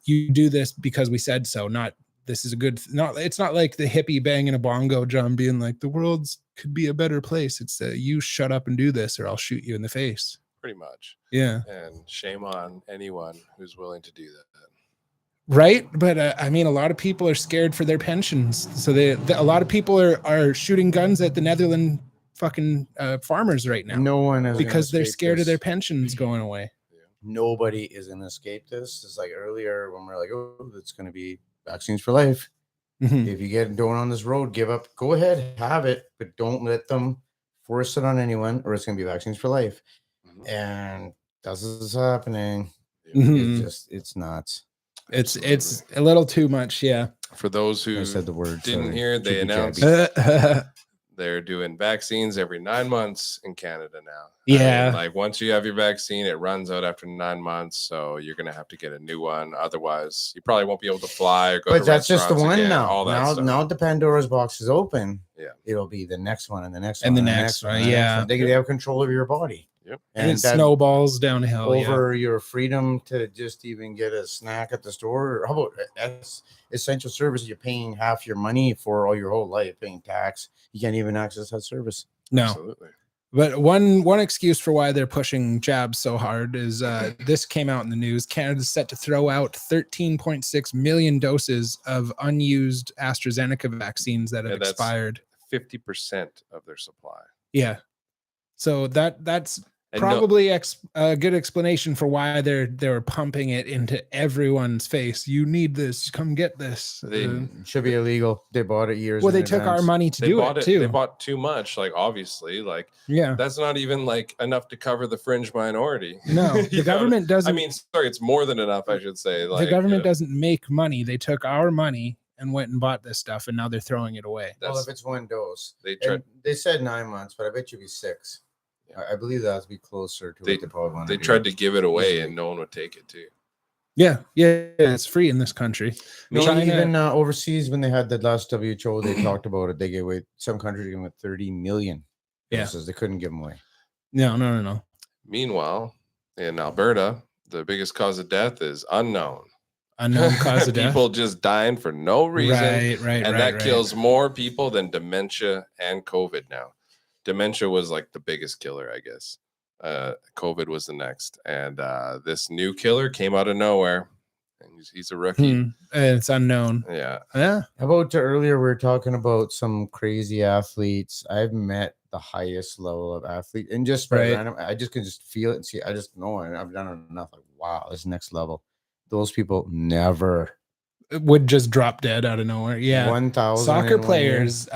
You do this because we said so. Not this is a good. Not it's not like the hippie banging a bongo drum being like the world's could be a better place. It's you shut up and do this or I'll shoot you in the face. Pretty much. Yeah. And shame on anyone who's willing to do that. Right. But I mean, a lot of people are scared for their pensions. So a lot of people are shooting guns at the Netherlands fucking farmers right now. No one is because they're scared of their this. pensions going away. Nobody is going to escape this. It's like earlier when we're like, oh, it's going to be vaccines for life. Mhm. If you get going on this road, give up. Go ahead, have it, but don't let them force it on anyone, or it's going to be vaccines for life. Mhm. And this is happening. Mhm. It's nuts. It's a little too much. Yeah. For those who I said the word. didn't sorry. hear, they Chippy announced Jabby. they're doing vaccines every 9 months in Canada now. I mean, Yeah. like once you have your vaccine, it runs out after 9 months. So you're going to have to get a new one. Otherwise, you probably won't be able to fly or go to But that's just the restaurants one again, now. all that stuff. Now the Pandora's box is open. Yeah. It'll be the next one and the next And one. the and next one, and the next yeah. one. They have control of your body. Yep. And it that snowballs downhill. over your freedom to just even get a snack at the store. How about essential services? You're paying half your money for all your whole life, paying tax. You can't even access that service. No. Absolutely. But one excuse for why they're pushing jabs so hard is this came out in the news. Canada's set to throw out 13.6 million doses of unused AstraZeneca vaccines that have Yeah, that's- expired. 50% of their supply. Yeah. So that's And probably a good explanation for why they're pumping it into everyone's face. You need this. Come get this. They- It should be illegal. They bought it years. Well, in they took our advance. money to they do bought it too. They bought too much. Like obviously, like Yeah. that's not even like enough to cover the fringe minority. No, You the know? government doesn't. I mean, sorry, it's more than enough. I should say. Like, the government you know, doesn't make money. They took our money and went and bought this stuff, and now they're throwing it away. Well, that's- if it's one dose, they tried. and they said 9 months, but I bet you it'd be 6. I believe that would be closer to They- what they probably want. They tried to give it away, and no one would take it too. Yeah, it's free in this country. No, China- even overseas when they had the last WHO, they talked about it. They gave away some countries gave away 30 million Yeah. doses. They couldn't give them away. No. Meanwhile, in Alberta, the biggest cause of death is unknown. Unknown cause of death. People just dying for no reason, Right. and that kills more people than dementia and COVID now. Dementia was like the biggest killer, I guess. COVID was the next, and this new killer came out of nowhere, and he's a rookie. It's unknown. Yeah, Yeah. How about earlier we were talking about some crazy athletes. I've met the highest level of athlete and just by Right. random, I just can just feel it and see. I just know, and I've done it enough. Like, wow, this next level. Those people never It would just drop dead out of nowhere. Yeah. 1,000 Soccer in 1 year. players,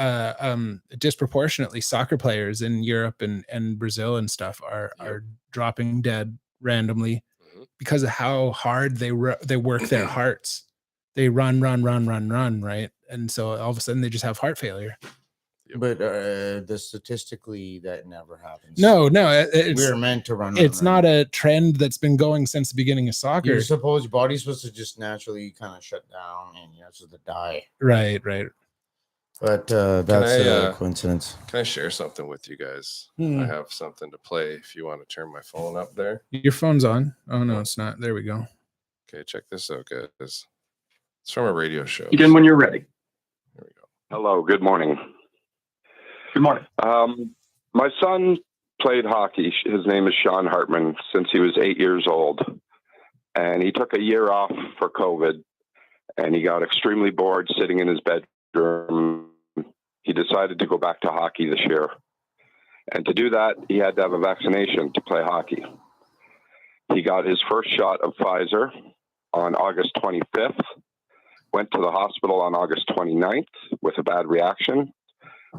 disproportionately soccer players in Europe and Brazil and stuff are dropping dead randomly Mhm. because of how hard they work their hearts. They run, right? And so all of a sudden they just have heart failure. Yep. But the statistically that never happens. No, We're meant to run. It's not a trend that's been going since the beginning of soccer. You're supposed your body's supposed to just naturally kind of shut down and you're supposed to die. Right. But that's a coincidence. Can I share something with you guys? Hmm. I have something to play. If you want to turn my phone up there. Your phone's on. Oh no, it's not. There we go. Okay, check this out, guys. It's from a radio show. Begin when you're ready. There we go. Hello, good morning. Good morning. My son played hockey. His name is Sean Hartman since he was 8 years old. And he took a year off for COVID and he got extremely bored sitting in his bedroom. He decided to go back to hockey this year. And to do that, he had to have a vaccination to play hockey. He got his first shot of Pfizer on August 25th, went to the hospital on August 29th with a bad reaction.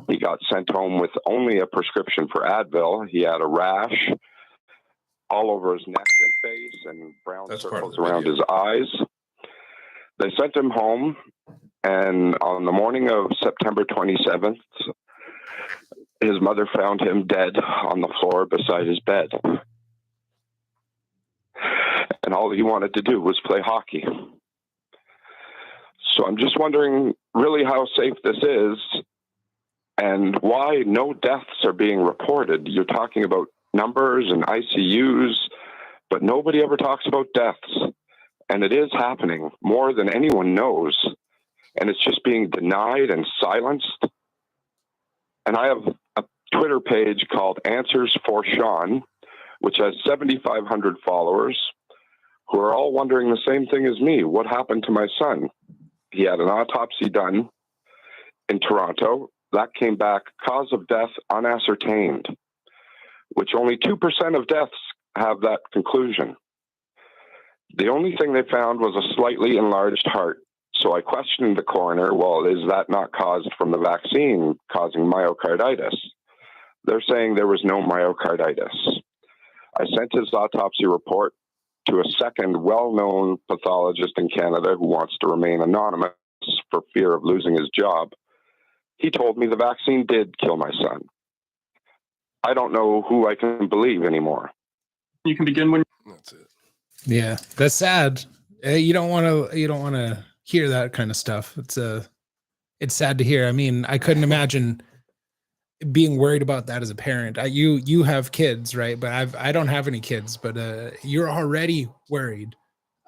He got sent home with only a prescription for Advil. He had a rash all over his neck and face and brown circles around his eyes. They sent him home, and on the morning of September 27th, his mother found him dead on the floor beside his bed. And all he wanted to do was play hockey. So I'm just wondering really how safe this is and why no deaths are being reported. You're talking about numbers and ICUs, but nobody ever talks about deaths. And it is happening more than anyone knows. And it's just being denied and silenced. And I have a Twitter page called Answers for Sean, which has 7,500 followers who are all wondering the same thing as me. What happened to my son? He had an autopsy done in Toronto. That came back, cause of death unascertained, which only 2% of deaths have that conclusion. The only thing they found was a slightly enlarged heart. So I questioned the coroner, well, is that not caused from the vaccine causing myocarditis? They're saying there was no myocarditis. I sent his autopsy report to a second well-known pathologist in Canada who wants to remain anonymous for fear of losing his job. He told me the vaccine did kill my son. I don't know who I can believe anymore. You can begin when. That's it. Yeah, that's sad. You don't want to hear that kind of stuff. It's sad to hear. I mean, I couldn't imagine being worried about that as a parent. You have kids, right? But I don't have any kids, but you're already worried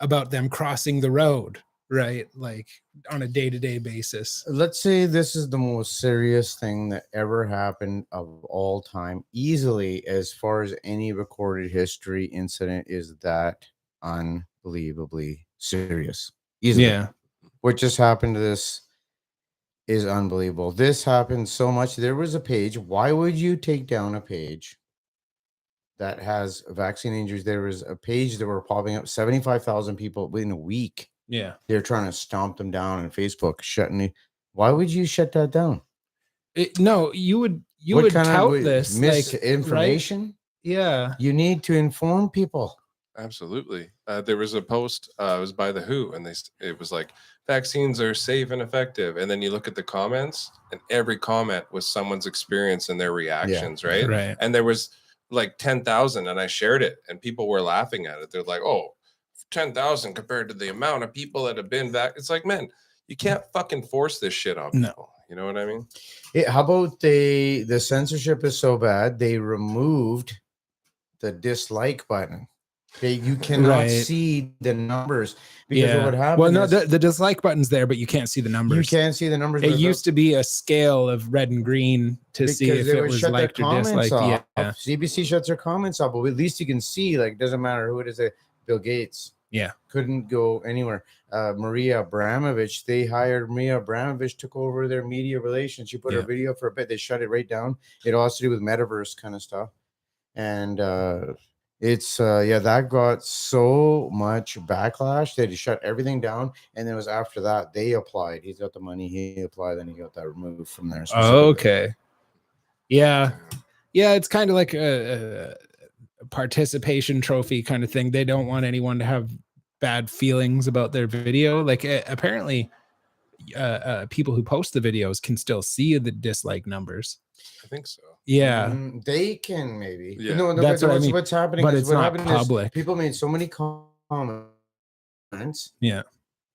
about them crossing the road, right? Like on a day-to-day basis. Let's say this is the most serious thing that ever happened of all time. Easily, as far as any recorded history incident, is that unbelievably serious. Easily. Yeah. What just happened to this is unbelievable. This happened so much. There was a page. Why would you take down a page that has vaccine injuries? There was a page that were popping up 75,000 people within a week. Yeah. They're trying to stomp them down on Facebook, shutting it. Why would you shut that down? No, you would tout this misinformation. Right? Yeah. You need to inform people. Absolutely. There was a post, it was by the WHO, and it was like, vaccines are safe and effective. And then you look at the comments, and every comment was someone's experience and their reactions, right? Right. And there was like 10,000, and I shared it, and people were laughing at it. They're like, oh, 10,000 compared to the amount of people that have been vaccinated. It's like, man, you can't fucking force this shit on people. You know what I mean? How about the censorship is so bad, they removed the dislike button. You cannot see the numbers because what would happen. Well, no, the dislike button's there, but you can't see the numbers. You can't see the numbers. It used to be a scale of red and green to see if it was liked or disliked. Yeah. CBC shuts their comments off, but at least you can see. Like, it doesn't matter who it is. Bill Gates. Yeah, couldn't go anywhere. Maria Abramovich. They hired Maria Abramovich, took over their media relations. She put her video for a bit. They shut it right down. It all has to do with metaverse kind of stuff, and it's that got so much backlash that he shut everything down. And then it was after that they applied. He's got the money. He applied. Then he got that removed from there. Okay. Yeah. It's kind of like a participation trophy kind of thing. They don't want anyone to have bad feelings about their video. Like apparently people who post the videos can still see the dislike numbers. I think so. Yeah, They can maybe. Yeah. No, That's what I mean. What's happening But is it's what not happened is public. people made so many comments, yeah,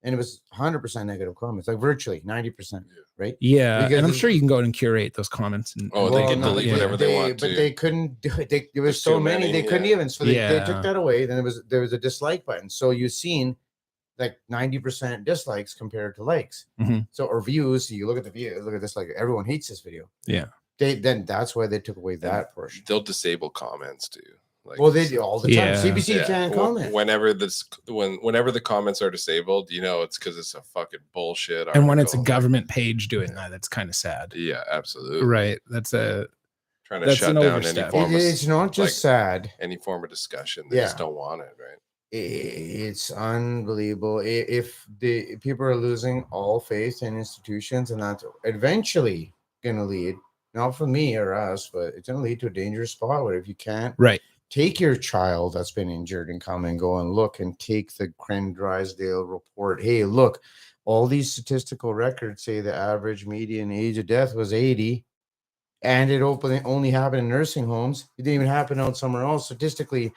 and it was 100% negative comments, like virtually 90%, right? yeah. Because And I'm it's- sure you can go and curate those comments. And Oh, they can delete whatever they want but to. they couldn't do it. There was There's so too many, many, they couldn't yeah. even. So they Yeah. took that away. Then there was a dislike button. So you've seen like 90% dislikes compared to likes. Mhm. So or views. So you look at the view, look at this, like everyone hates this video. Yeah. Then that's why they took away that portion. They'll disable comments too. Like, Well, they do all the time. Yeah. CBC yeah, can't comment. whenever the comments are disabled, it's because it's a fucking bullshit. And when it's a article. government page doing that, that's kind of sad. Yeah, absolutely. Right. That's Trying to that's shut an down overstep. any form It's not just sad. any form of discussion. They just don't want it, right? It's unbelievable. If the people are losing all faith in institutions, and that's eventually going to lead, not for me or us, but it's going to lead to a dangerous spot where if you can't right. take your child that's been injured and come and go and look and take the Cren Drysdale report. Hey, look, all these statistical records say the average median age of death was 80, and it only happened in nursing homes. It didn't even happen out somewhere else. Statistically,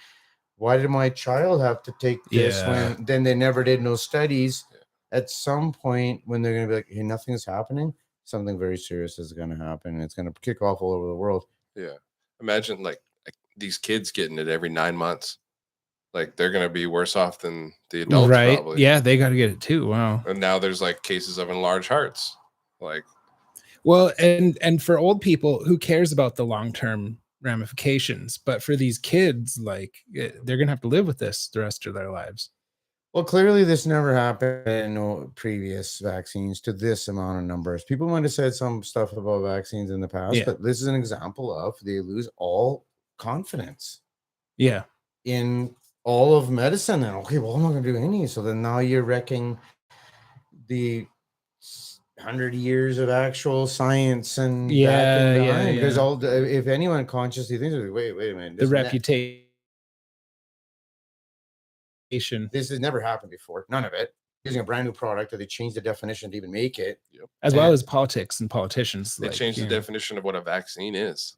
why did my child have to take this when then they never did no studies? At some point when they're going to be like, hey, nothing's happening, something very serious is going to happen. And it's going to kick off all over the world. Yeah. Imagine like these kids getting it every 9 months. Like they're going to be worse off than the adults. Right. Probably. Yeah. They got to get it too. Wow. And now there's like cases of enlarged hearts. Like, well, and for old people, who cares about the long-term ramifications? But for these kids, like they're gonna have to live with this the rest of their lives. Well, clearly this never happened in no previous vaccines to this amount of numbers. People might have said some stuff about vaccines in the past, but this is an example of they lose all confidence in all of medicine. And okay, well, I'm not gonna do any. So then now you're wrecking the 100 years of actual science and because all if anyone consciously thinks, wait a minute, the reputation, this has never happened before, none of it, using a brand new product that they changed the definition to even make it, as well as politics and politicians. They changed the definition of what a vaccine is.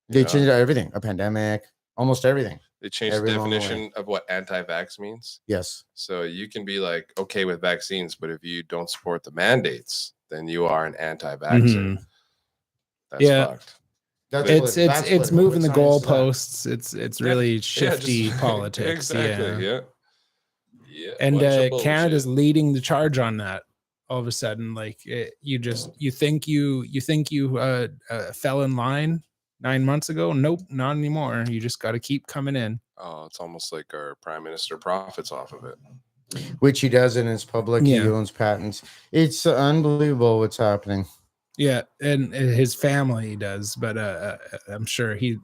They changed everything, a pandemic, almost everything. They changed the definition of what anti-vax means. Yes. So you can be like okay with vaccines, but if you don't support the mandates, then you are an anti-vaxxer. That's fucked. It's moving the goalposts. It's really shifty politics. Exactly. Yeah. And Canada's leading the charge on that. All of a sudden, like you think you fell in line 9 months ago. Nope, not anymore. You just got to keep coming in. Oh, it's almost like our prime minister profits off of it. Which he does in his public. He owns patents. It's unbelievable what's happening. Yeah, and his family does, but I'm sure he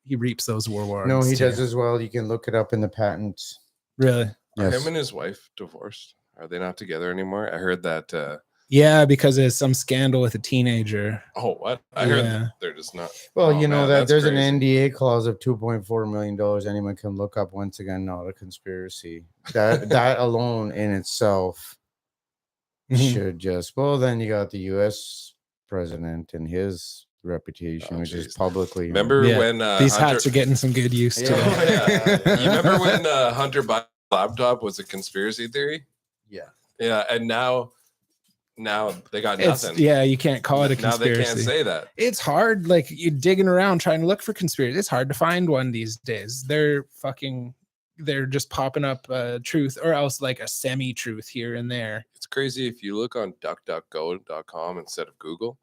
reaps those rewards. No, he does as well. You can look it up in the patents. Really? Yes. Are him and his wife divorced? Are they not together anymore? I heard that. Yeah, because of some scandal with a teenager. Oh, what? I heard that they're just not. Well, you know that there's crazy. An NDA clause of $2.4 million. Anyone can look up. Once again, not a conspiracy. That alone in itself should just. Well, then you got the U.S. president and his reputation, which is publicly. Remember when these hats are getting some good use today? You remember when Hunter Biden's laptop was a conspiracy theory? Yeah. Yeah, and now they got nothing. You can't call it a conspiracy. Now they can't say that. It's hard. Like you're digging around trying to look for conspiracy. It's hard to find one these days. They're just popping up truth or else like a semi-truth here and there. It's crazy if you look on duckduckgo.com instead of Google.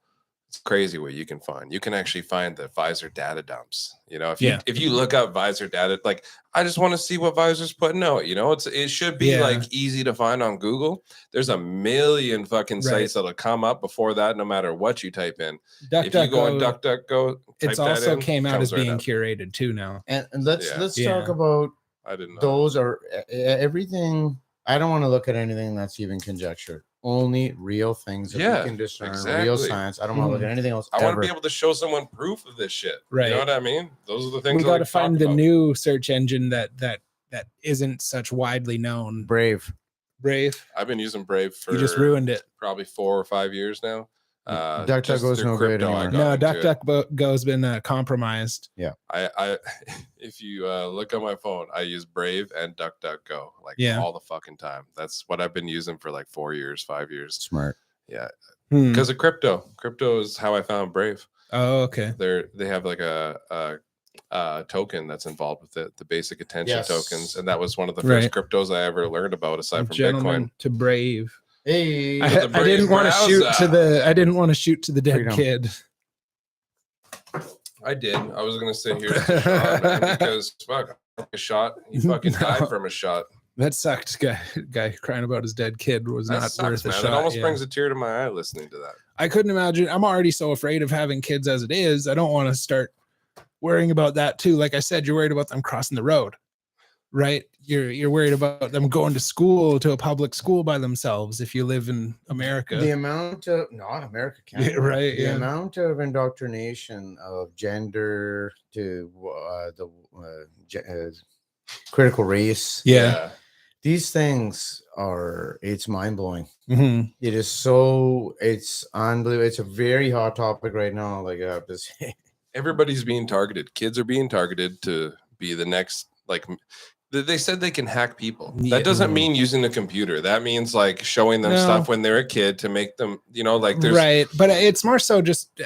It's crazy what you can find. You can actually find the Pfizer data dumps. If you look up Pfizer data, like I just want to see what Pfizer's putting out. It should be like easy to find on Google. There's a million fucking sites that'll come up before that, no matter what you type in. If you go on DuckDuckGo, it's also came out as being curated too now. And let's talk about. I didn't know. Those are everything. I don't want to look at anything that's even conjecture. Only real things that we can discern, real science. I don't want to look at anything else. I want to be able to show someone proof of this shit. Right. You know what I mean? Those are the things we got to find the new search engine that isn't such widely known. Brave. Brave. I've been using Brave for You just ruined it. probably 4 or 5 years now. DuckDuckGo's no great anymore. No, DuckDuckGo's been compromised. I if you look on my phone, I use Brave and DuckDuckGo all the fucking time. That's what I've been using for like 4 years, 5 years. Smart. Yeah, because of crypto. Crypto is how I found Brave. Oh, okay. They have like a token that's involved with it, the basic attention tokens, and that was one of the first cryptos I ever learned about aside from Bitcoin. To Brave. Hey, I didn't want to shoot to the. I didn't want to shoot to the dead Freedom. kid. I did. I was gonna sit here because fuck a shot. You fucking died from a shot. That sucked. Guy crying about his dead kid was That not sucks, worth a man. shot. It almost brings a tear to my eye listening to that. I couldn't imagine. I'm already so afraid of having kids as it is. I don't want to start worrying about that too. Like I said, you're worried about them crossing the road, right? You're worried about them going to school, to a public school by themselves if you live in America. The amount of not America, Canada, Yeah, right? The amount of indoctrination of gender to critical race. Yeah. These things it's mind blowing. Mm-hmm. It is so, it's unbelievable. It's a very hot topic right now. Like I have to say, everybody's being targeted. Kids are being targeted to be the next, like they said they can hack people. That doesn't mean using a computer. That means like showing them stuff when they're a kid to make them, like there's right. But it's more so just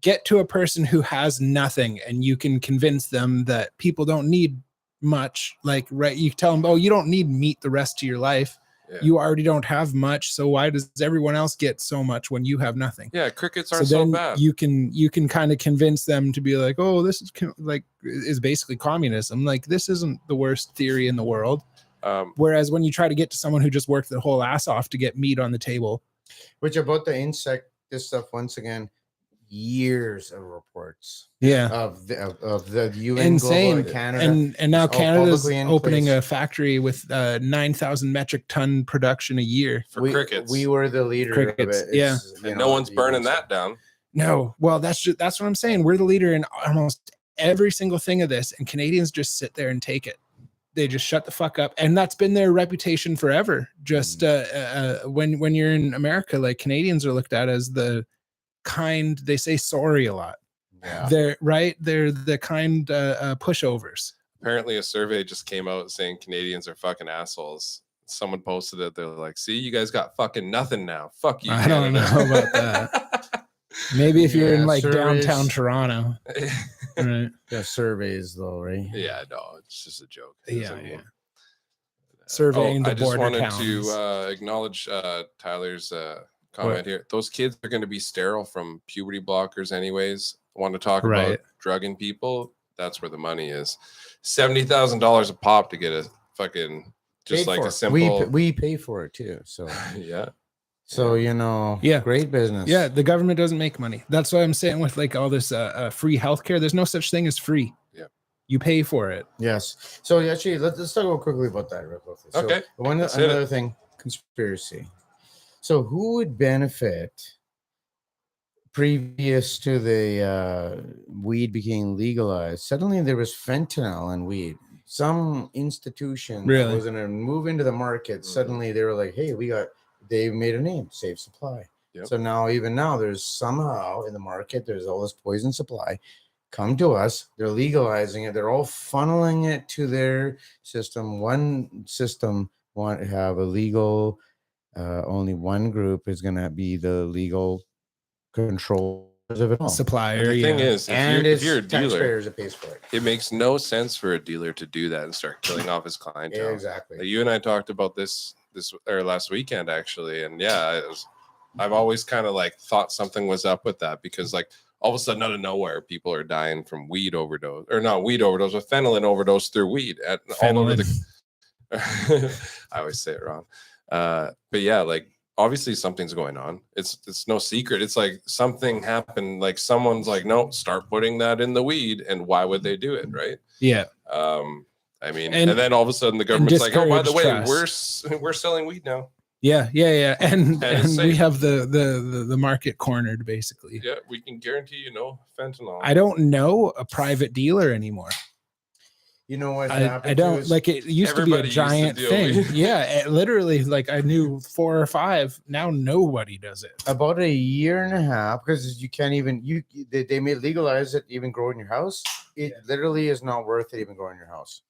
get to a person who has nothing and you can convince them that people don't need much. Like, right, you tell them, oh, you don't need meat the rest of your life. You already don't have much, so why does everyone else get so much when you have nothing? Crickets aren't so bad. You can kind of convince them to be like, oh, this is basically communism. Like, this isn't the worst theory in the world. Whereas when you try to get to someone who just worked their whole ass off to get meat on the table. Which about the insect, this stuff, once again, years of reports. Of the UN insane Global in Canada. And now Canada's opening a factory with 9,000 metric ton production a year for crickets. We were the leader of it. And no one's burning that down. No. Well, that's what I'm saying. We're the leader in almost every single thing of this, and Canadians just sit there and take it. They just shut the fuck up, and that's been their reputation forever. Just when you're in America, like, Canadians are looked at as the kind, they say sorry a lot. They're the kind pushovers. Apparently a survey just came out saying Canadians are fucking assholes. Someone posted it. They're like, see, you guys got fucking nothing now. Fuck you, I Canada. don't know about that. Maybe if you're in like surveys. Downtown Toronto. Right. Yeah, surveys though, right? Yeah, no, it's just a joke. Surveying the I just border wanted towns. to acknowledge Tyler's comment here. Those kids are going to be sterile from puberty blockers anyways. Want to talk about drugging people? That's where the money is. $70,000 a pop to get a fucking just like a simple. We pay for it too. So So great business. Yeah, the government doesn't make money. That's what I'm saying with like all this free healthcare. There's no such thing as free. Yeah, you pay for it. Yes. So actually, let's talk about quickly about that real quickly. So okay. Another thing, conspiracy. So who would benefit previous to the weed became legalized? Suddenly there was fentanyl in weed. Some institution that was going to move into the market. Suddenly they were like, hey, they made a name, Safe Supply. Yep. So now there's somehow in the market, there's all this poison supply. Come to us. They're legalizing it. They're all funneling it to their system. One system want to have a legal. Only one group is going to be the legal controllers of it all. Supplier. And the thing is, if you're a dealer, that pays for it. It makes no sense for a dealer to do that and start killing off his clientele. Yeah, exactly. Like you and I talked about this or last weekend actually, and I've always kind of like thought something was up with that because like all of a sudden out of nowhere people are dying from weed overdose or not weed overdose, but fentanyl overdose through weed all over the. I always say it wrong. But yeah, like obviously something's going on. It's no secret. It's like something happened. Like someone's like, no, start putting that in the weed. And why would they do it? Right. Yeah. I mean, and then all of a sudden the government's like, oh, by the way, we're selling weed now. Yeah. And we have the market cornered basically. Yeah. We can guarantee, fentanyl. I don't know a private dealer anymore. You know what I happened? don't like it used to be a Everybody used to giant do thing. weed. Yeah, literally, like I knew 4 or 5. Now nobody does it. About a year and a half, because you can't even they may legalize it, even grow in your house. It literally is not worth it even growing in your house.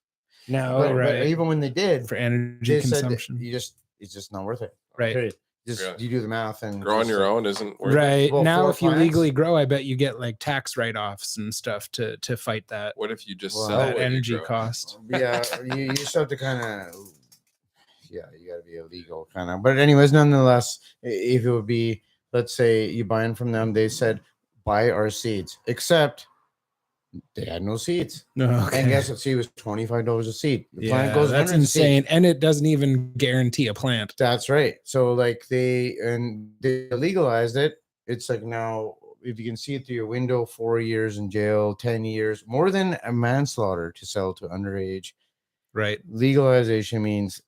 No, But even when they did, for energy they said consumption, it's just not worth it. right? Period. Just Really? you do the math and Growing just, your own isn't worth it. Right. Well, Now, for if you plants- legally grow, I bet you get like tax write-offs and stuff to fight that What if you just Well, sell that what you energy grow? cost. yeah, you just have to kind of, you got to be illegal kind of. But anyways, nonetheless, if it would be, let's say you buying from them, they said buy our seeds, except they had no seeds. No, And guess what? Seed was $25 a seed. The yeah, plant goes that's under the seed. insane, and it doesn't even guarantee a plant. That's right. So like they legalized it. It's like now if you can see it through your window, 4 years in jail, 10 years, more than a manslaughter to sell to underage. Right. Legalization means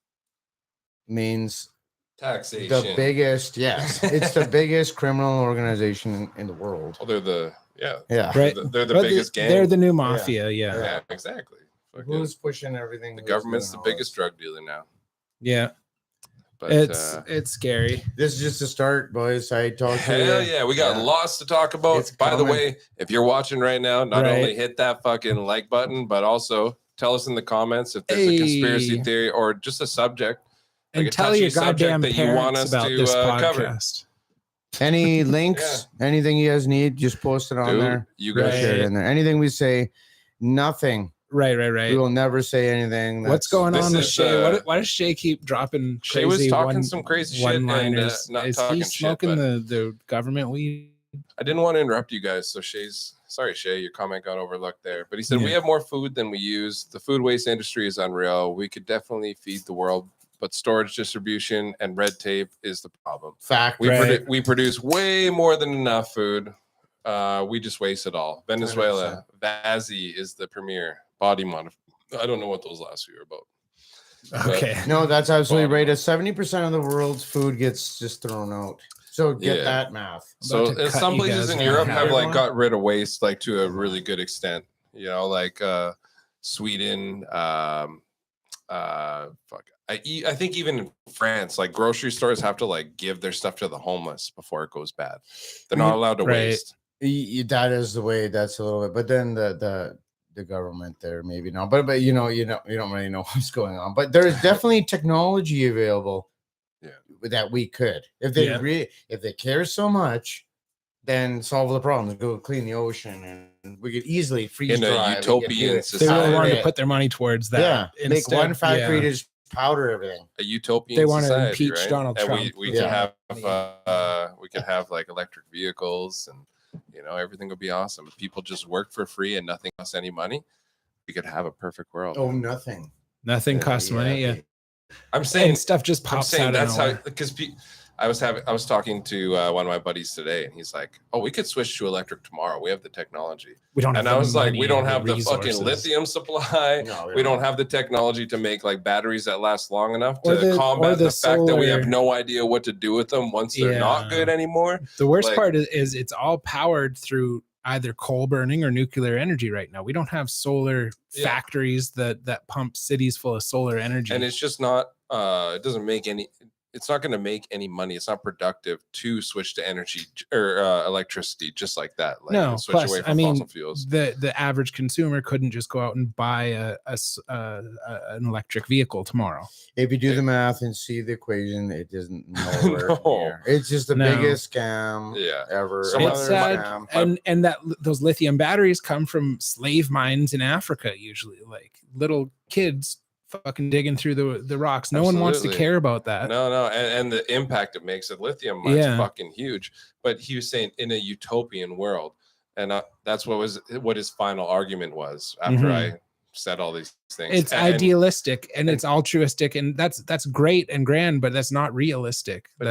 Taxation. the biggest, yes, it's the biggest criminal organization in the world. Well, they're Right. They're the But biggest gang. They're the new mafia. yeah, Yeah. exactly. Fucking- Who's pushing everything? the Who's government's the doing all biggest this? drug dealer now. Yeah. But It's scary. This is just a start, boys. I talked to hell you. yeah, we got lots to talk about. It's By the coming. way, if you're watching right now, not Right. only hit that fucking like button, but also tell us in the comments if there's a conspiracy Hey. theory or just a subject. And Like a tell touchy your subject goddamn that you want parents us about to, this cover. podcast. Any links, anything you guys need, just post it on Dude, there. you We'll guys share it Right. in there. Anything we say, nothing. Right. We will never say anything. What's going this on with is, Shay? Why does Shay keep dropping crazy Shay was talking some crazy shit and, one-liners? not Is talking he shit, smoking but- the government weed? I didn't want to interrupt you guys, so sorry, Shay, your comment got overlooked there. But he said Yeah. we have more food than we use. The food waste industry is unreal. We could definitely feed the world, but storage, distribution, and red tape is the problem. Fact. We produce way more than enough food. We just waste it all. Venezuela, Vazzy is the premier body modifier. I don't know what those last few are about. Okay. No, that's absolutely Body right. 70% of the world's food gets just thrown out. So get Yeah. that math. So About to cut some you places guys in in Europe half. have like got rid of waste like to a really good extent. You know, like Sweden, fuck. I think even in France, like grocery stores have to like give their stuff to the homeless before it goes bad. They're not allowed to Right. waste. That is the way. That's a little bit. But then the government there maybe not. But you don't really know what's going on. But there is definitely technology available. Yeah. That we could, if they Yeah. if they care so much, then solve the problems. Go clean the ocean, and we could easily freeze In a dry. We could do utopian it. They really wanted to Yeah. put their money towards that. Yeah, make instead. one factory Yeah. to just powder everything. A utopian They wanna society, impeach right? Donald and Trump. we Yeah. could have like electric vehicles and everything would be awesome. If people just work for free and nothing costs any money, we could have a perfect world. Oh, nothing. Nothing costs money. Yeah. I'm saying And stuff just I'm pops saying out that's of how nowhere. because I was talking to one of my buddies today, and he's like, "Oh, we could switch to electric tomorrow. We have the technology." We don't have And the I was like, money "We don't and have the fucking resources. lithium supply. No, We don't have the technology to make like batteries that last long enough Or to the- combat or the the fact that we have solar- no idea what to do with them once they're not Yeah. good anymore." The worst like- part is it's all powered through either coal burning or nuclear energy right now. We don't have solar Yeah. factories that pump cities full of solar energy. And it's just not. It doesn't make any. It's not going to make any money. It's not productive to switch to energy or electricity just like that. Like No, switch plus, away I from mean, fossil fuels. the average consumer couldn't just go out and buy an electric vehicle tomorrow. If you do the math and see the equation, it isn't nowhere No. near. It's just the No. biggest scam Yeah. ever. So It's sad, Scam. and that those lithium batteries come from slave mines in Africa, usually, like little kids fucking digging through the rocks. No one wants to Absolutely. care about that. No, and the impact it makes at lithium mine's Yeah. fucking huge. But he was saying in a utopian world, and that's what his final argument was after Mhm. I said all these things. It's And- idealistic and it's altruistic, and that's great and grand, but that's not realistic. But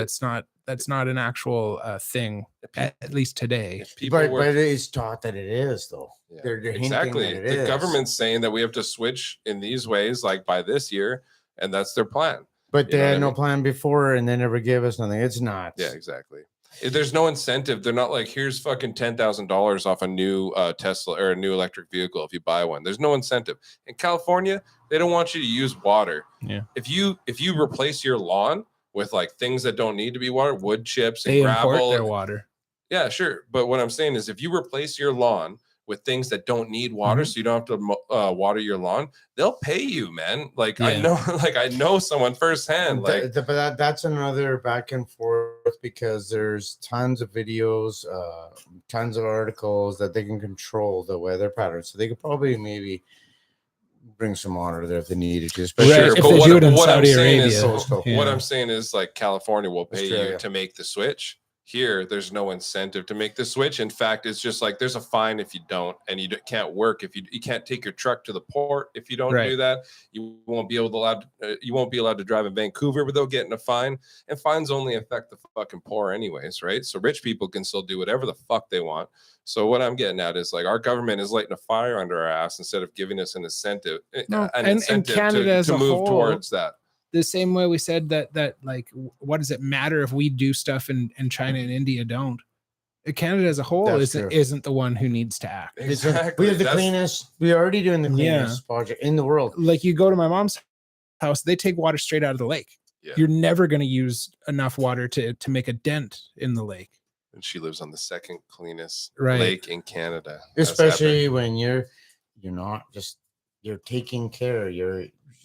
That's not an actual thing, at least today. if people But were, it's taught that it is, though. Yeah, They're hinting exactly. that it The is. government's saying that we have to switch in these ways, like by this year, and that's their plan. But You they know what had I no mean? plan before, and they never gave us nothing. It's not. Yeah, exactly. There's no incentive. They're not like, here's fucking $10,000 off a new Tesla or a new electric vehicle if you buy one. There's no incentive. In California, they don't want you to use water. Yeah. If you replace your lawn with like things that don't need to be water, wood chips and They gravel, import their water. yeah, sure. But what I'm saying is, if you replace your lawn with things that don't need water, so you don't have to water your lawn, they'll pay you, man. Like I know someone firsthand. Like, but that's another back and forth, because there's tons of videos, tons of articles that they can control the weather patterns. So they could probably maybe bring some water there if they needed to. Especially Right, if they do it in Saudi Arabia. What I'm saying is, like, California will pay Australia. you to make the switch. Here, there's no incentive to make the switch. In fact, it's just like there's a fine if you don't, and you can't work if you can't take your truck to the port if you don't do that. You won't be allowed to drive in Vancouver without getting a fine. And fines only affect the fucking poor, anyways, right? So rich people can still do whatever the fuck they want. So what I'm getting at is, like, our government is lighting a fire under our ass instead of giving us an incentive, and Canada to move towards that. The same way we said that like, what does it matter if we do stuff and China and India don't? Canada as a whole isn't the one who needs to act. Exactly. We have the cleanest. We're already doing the cleanest project in the world. Like, you go to my mom's house, they take water straight out of the lake. Yeah. You're never going to use enough water to make a dent in the lake. And she lives on the second cleanest Right. lake in Canada. Especially when you're not just, you're taking care.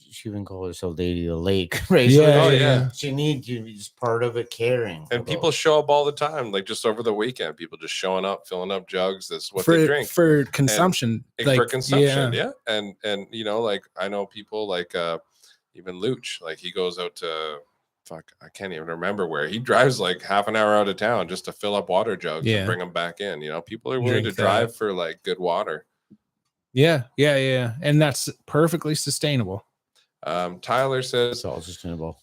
She even call herself Lady of the Lake, right? Yeah, She needs you. It's part of it, caring. And people show up all the time, like just over the weekend. People just showing up, filling up jugs. That's what they drink for consumption. For consumption, yeah. And you know, like, I know people like even Luch, like, he goes out to I can't even remember where. He drives like half an hour out of town just to fill up water jugs and bring them back in. You know, people are willing to drive for like good water. Yeah, and that's perfectly sustainable. Tyler says It's all sustainable.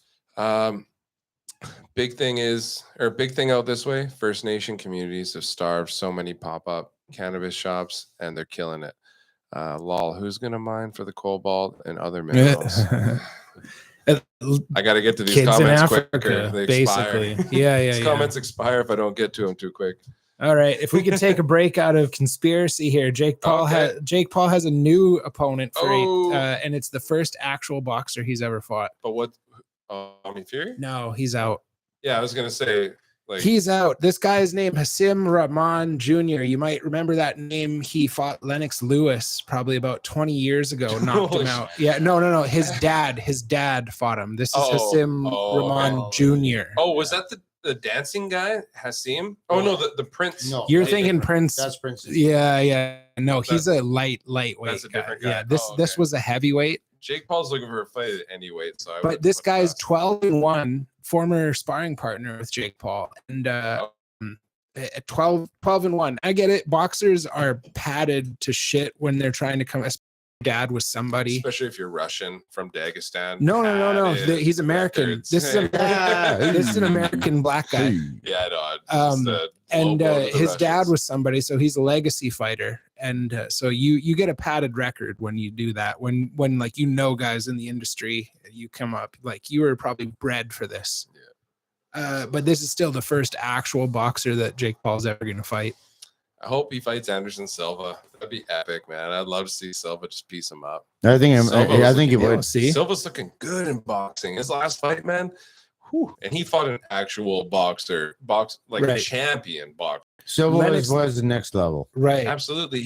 big thing out this way. First Nation communities have starved so many pop-up cannabis shops, and they're killing it. Lol, who's gonna mine for the cobalt and other minerals? I got to get to these Kids comments in Africa, quicker. They basically. expire. Yeah. These comments expire if I don't get to them too quick. All right, if we could take a break out of conspiracy here, Jake Paul has a new opponent for and it's the first actual boxer he's ever fought. But what? Tommy Fury? No, he's out. Yeah, I was gonna say, like, he's out. This guy's named Hassim Rahman Jr. You might remember that name. He fought Lennox Lewis probably about 20 years ago. Knocked him out. Yeah, no. His dad fought him. This is Hassim Rahman Jr. Oh, was that the dancing guy, Hassim? Oh no, the Prince. No, you're thinking Prince. That's Prince. Yeah. No, he's a lightweight. That's a guy. different guy. Yeah, this was a heavyweight. Jake Paul's looking for a fight at any weight. But this guy's 12-1, former sparring partner with Jake Paul, and 12-1. I get it. Boxers are padded to shit when they're trying to come. Dad was somebody, especially if you're Russian from Dagestan. No. He's American. Records. This is an American black guy. Yeah, no. And his dad was somebody, so he's a legacy fighter, and so you get a padded record when you do that. When like, you know, guys in the industry, you come up like you were probably bred for this. Yeah. But this is still the first actual boxer that Jake Paul's ever going to fight. I hope he fights Anderson Silva. That'd be epic, man. I'd love to see Silva just piece him up. I think he would. See, Silva's looking good in boxing. His last fight, man. Whew. And he fought an actual a champion boxer. Silva was the next level. Right. Absolutely.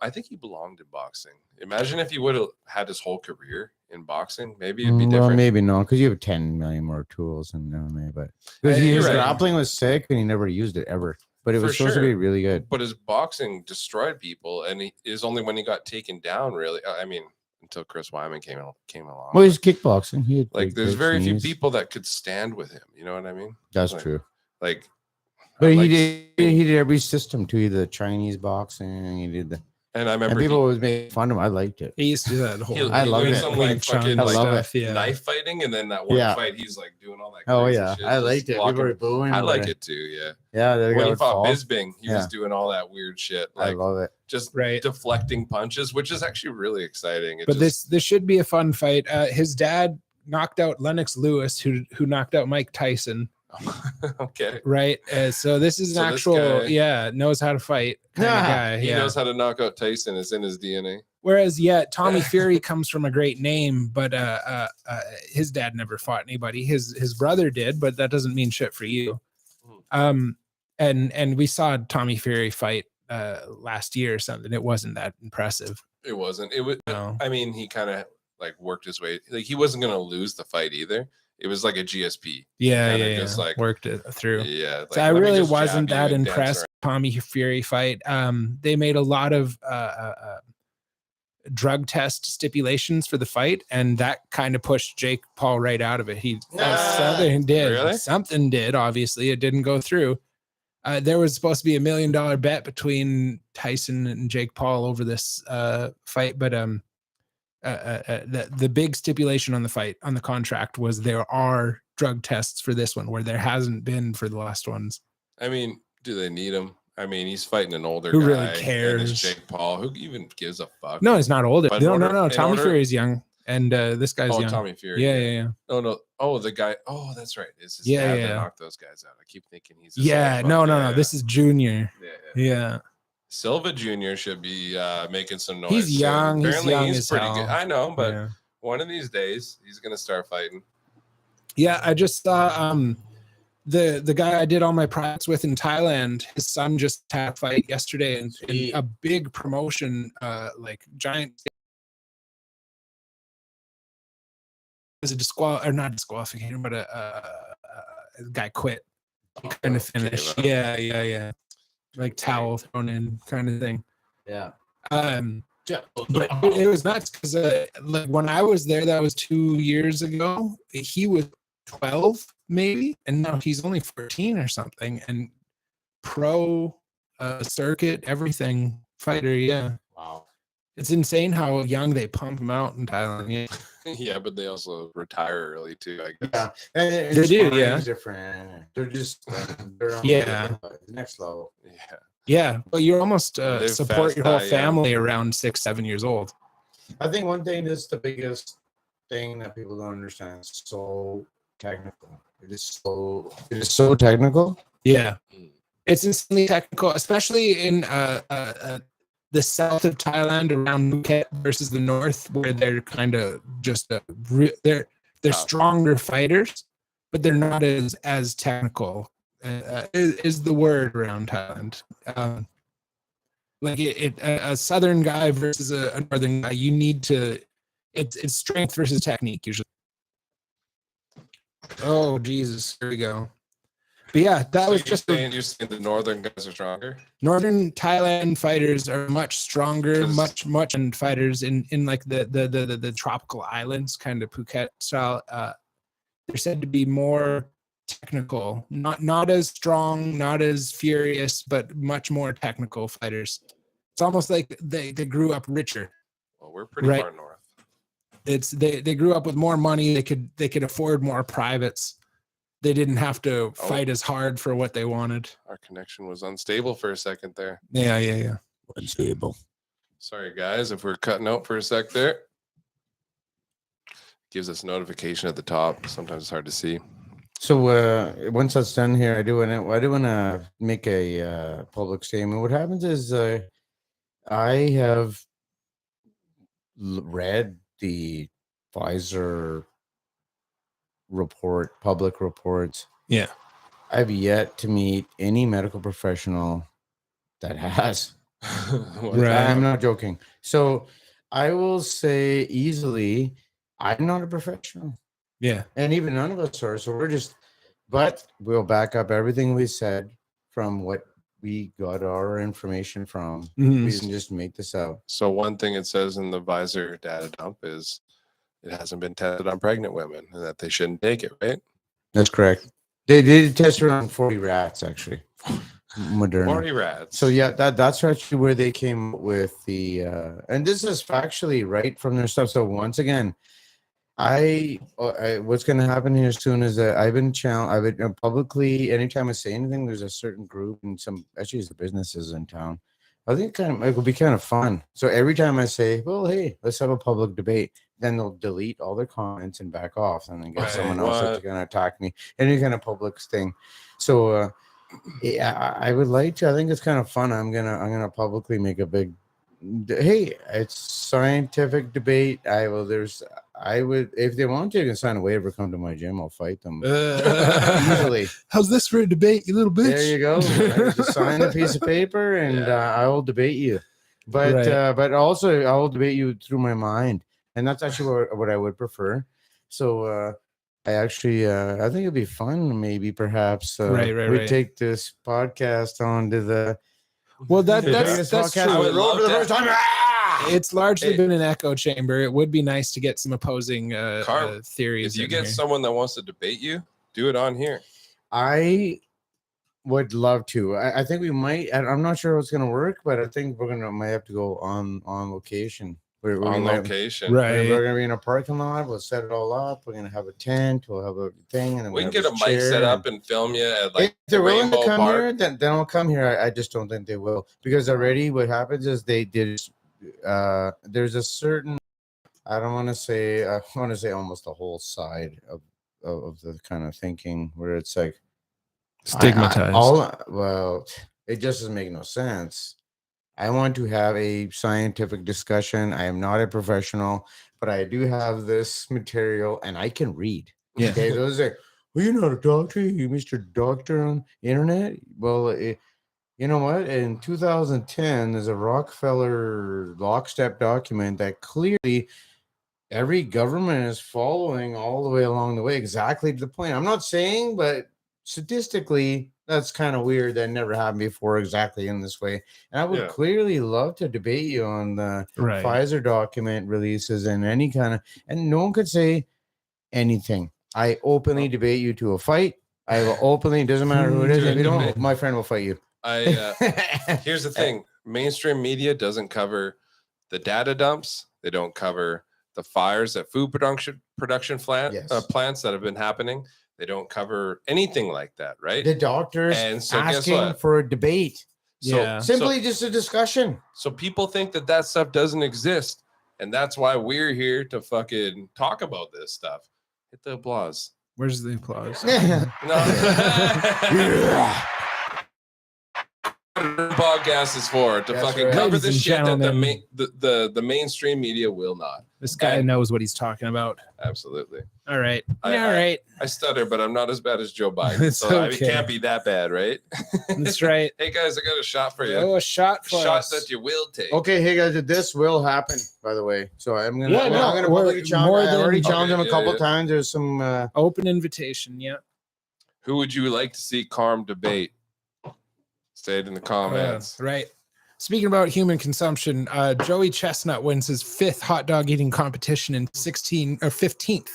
I think he belonged in boxing. Imagine if he would have had his whole career in boxing. Maybe it'd be different. Well, maybe not, because you have 10 million more tools in MMA. But his grappling was sick, and he never used it ever. But it was supposed to be really good. But his boxing destroyed people, and it is only when he got taken down, really. I mean, until Chris Wyman came along. Well, he's kickboxing. He had there's very few people that could stand with him. You know what I mean? That's true. But he did every system too. He did the Chinese boxing. He did the. And I remember people always made fun of him. I liked it. He used to do that whole. I love it. Some fucking knife fighting, and then that one Yeah. fight, he's like doing all that. Oh crazy yeah, shit, I liked it. People were booing. I like it too. Yeah. Yeah. When he fought Bisping, he was doing all that weird shit. I love it. Just deflecting punches, which is actually really exciting. This should be a fun fight. His dad knocked out Lennox Lewis, who knocked out Mike Tyson. Okay. right? So this is an So this actual, guy- knows how to fight kind of guy. He yeah. knows how to knock out Tyson. It's in his DNA. Whereas, Tommy Fury comes from a great name, but his dad never fought anybody. His brother did, but that doesn't mean shit for you. And we saw Tommy Fury fight last year or something. It wasn't that impressive. It wasn't. It was. No. I mean, he kind of like worked his way. Like he wasn't gonna lose the fight either. It was like a GSP. Just like worked it through. Yeah. Like, So I let me really just wasn't jab that you and dance impressed around. with Tommy Fury fight. They made a lot of drug test stipulations for the fight, and that kind of pushed Jake Paul right out of it. Something did. Really? Something did. Obviously, it didn't go through. There was supposed to be $1 million bet between Tyson and Jake Paul over this fight, but the big stipulation on the fight, on the contract, was there are drug tests for this one, where there hasn't been for the last ones. I mean, do they need him? I mean, he's fighting an older Who guy. really and cares? it's Jake Paul. Who even gives a fuck? No, he's not older. But No, in order- Tommy in order- Fury is young, and this guy's young. Tommy Fury. Yeah. Oh no. Oh, the guy. Oh, that's right. It's his Yeah, dad yeah. that knocked those guys out. I keep thinking he's. this Yeah, old no. fuck. Yeah. This is Junior. Yeah. Yeah. Silva Jr. should be making some noise. He's soon. young. He's Apparently, young he's as pretty hell. good. I know, but yeah. one of these days he's gonna start fighting. Yeah, I just saw the guy I did all my privates with in Thailand. His son just had a fight yesterday, and a big promotion, like giant. Was a not disqualification, but a guy quit. He couldn't finish. Yeah. Like towel thrown in kind of thing. Yeah. But it was nuts because like when I was there, that was 2 years ago. He was 12 maybe, and now he's only 14 or something. And pro circuit, everything fighter. Yeah. Wow. It's insane how young they pump him out in Thailand. Yeah. Yeah, but they also retire early too, I guess. Yeah, and They do, yeah. different. They're just they're on Yeah. the next level. Yeah. Yeah, but you almost Live support fast, your whole die young. family around 6-7 years old. I think one thing that's the biggest thing that people don't understand. It's so technical. It is so technical. Yeah, it's insanely technical, especially in the south of Thailand around Phuket versus the north, where they're kind of just they're stronger fighters, but they're not as technical. Is the word around Thailand. Like a southern guy versus a northern guy, you need to. It's strength versus technique usually. Oh Jesus, here we go. But yeah, that was just you're saying the northern guys are stronger. Northern Thailand fighters are much stronger, 'Cause- much and fighters in like the tropical islands, kind of Phuket style. They're said to be more technical, not as strong, not as furious, but much more technical fighters. It's almost like they grew up richer. Well, we're pretty Right. far north. It's they grew up with more money. They could afford more privates. They didn't have to fight as hard for what they wanted. Our connection was unstable for a second there. Yeah. Unstable. Sorry, guys, if we're cutting out for a sec there. Gives us notification at the top. Sometimes it's hard to see. So once that's done here, I do want to make a public statement. What happens is I have read the Pfizer report, public reports. Yeah. I've yet to meet any medical professional that has. Right. I'm not joking. So I will say easily, I'm not a professional. Yeah. And even none of us are. So but we'll back up everything we said from what we got our information from. Mhm. We can just make this out. So one thing it says in the Visor data dump is it hasn't been tested on pregnant women and that they shouldn't take it, right? That's correct. They did test around 40 rats, actually. Moderna. 40 rats. So yeah, that's actually where they came with the and this is factually right from their stuff. So once again, I what's going to happen here soon is that I've been publicly, anytime I say anything, there's a certain group and some, actually it's the businesses in town, I think it would be kind of fun. So every time I say, well, hey, let's have a public debate, then they'll delete all their comments and back off and then get someone else that's going to attack me. Any kind of public thing. So yeah, I would like to. I think it's kind of fun. I'm gonna publicly make a big hey, it's scientific debate. I would if they want to, you can sign a waiver, come to my gym, I'll fight them easily. How's this for a debate, you little bitch? There you go. Just sign a piece of paper and I will debate you. But but also I will debate you through my mind. And that's actually what I would prefer. So I think it'd be fun. Maybe perhaps we take this podcast onto the that's podcast. true. It's largely been an echo chamber. It would be nice to get some opposing theories. If you get someone that wants to debate you, do it on here. I would love to. I think we might. I'm not sure what's going to work, but I think might have to go on location. Location, right? We're gonna be in a parking lot. We'll set it all up. We're gonna have a tent. We'll have a thing, and then we can get a mic set up and film you at like if they're willing to come Park. here. Then I'll come here. I just don't think they will, because already what happens is they did. There's a certain. I want to say almost the whole side of the kind of thinking where it's like stigmatized. Well, it just doesn't make no sense. I want to have a scientific discussion. I am not a professional, but I do have this material and I can read. Yeah. Okay, those are, well, you're not a doctor, you Mr. Doctor on the internet. Well, you know what? In 2010, there's a Rockefeller lockstep document that clearly every government is following all the way along the way, exactly to the point. I'm not saying, but statistically, that's kind of weird. That never happened before exactly in this way. And I would clearly love to debate you on the Pfizer document releases and any kind of, and no one could say anything. I openly debate you to a fight. I will openly, doesn't matter who it is. If you don't, my friend will fight you. Here's the thing. Mainstream media doesn't cover the data dumps. They don't cover the fires at food production plants that have been happening. They don't cover anything like that, right? The doctors asking for a debate. Simply just a discussion. So people think that stuff doesn't exist. And that's why we're here to fucking talk about this stuff. Hit the applause. Where's the applause? Podcast is for to fucking cover the shit that the mainstream media will not. This guy knows what he's talking about. Absolutely. All right. I stutter, but I'm not as bad as Joe Biden. So it can't be that bad, right? That's right. Hey guys, I got a shot for you. Oh, a shot for us. That you will take. Okay, hey guys, this will happen, by the way. So I'm gonna publicly challenge. I already challenged him a couple times. There's some open invitation. Yeah. Who would you like to see Karm debate? Say it in the comments. Right. Speaking about human consumption, Joey Chestnut wins his 5th hot dog eating competition in 15th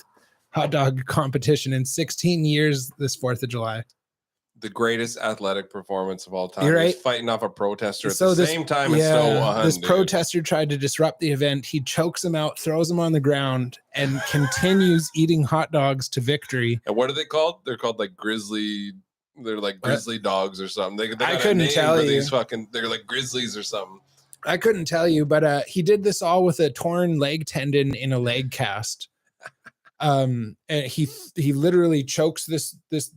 hot dog competition in 16 years this 4th of July. The greatest athletic performance of all time. You're right. He's fighting off a protester at the same time and still won. This protester tried to disrupt the event. He chokes him out, throws him on the ground, and continues eating hot dogs to victory. And what are they called? They're called like grizzly. They're like grizzly dogs or something. They I couldn't tell you. They're like grizzlies or something. I couldn't tell you, but he did this all with a torn leg tendon in a leg cast. And he literally chokes this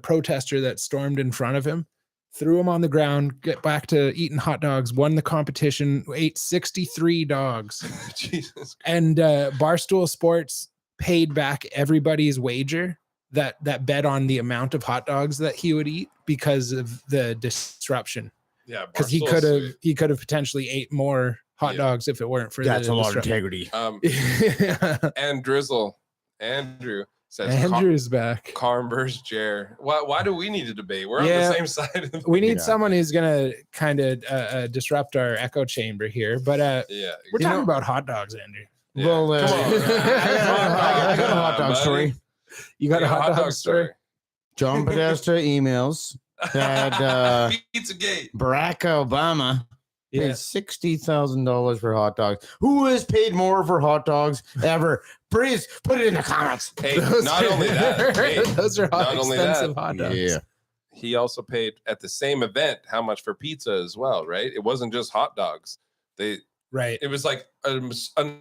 protester that stormed in front of him, threw him on the ground, get back to eating hot dogs, won the competition, ate 63 dogs. Jesus Christ. And Barstool Sports paid back everybody's wager that bet on the amount of hot dogs that he would eat because of the disruption. Yeah, because he could have potentially ate more hot dogs if it weren't for that's a lot of integrity. And Andrew says Andrew's back. Karm versus Jer. Why do we need a debate? We're on the same side. We need someone who's gonna kind of disrupt our echo chamber here. But we're talking about hot dogs, Andrew. Yeah. Well, come on, I got a hot dog story. You got a hot dog story? John Podesta emails that Pizzagate. Barack Obama paid $60,000 for hot dogs. Who has paid more for hot dogs ever? Please put it in the comments. Hey, not only that. Those are expensive hot dogs. Yeah. he also paid at the same event how much for pizza as well, right? It wasn't just hot dogs. It was like an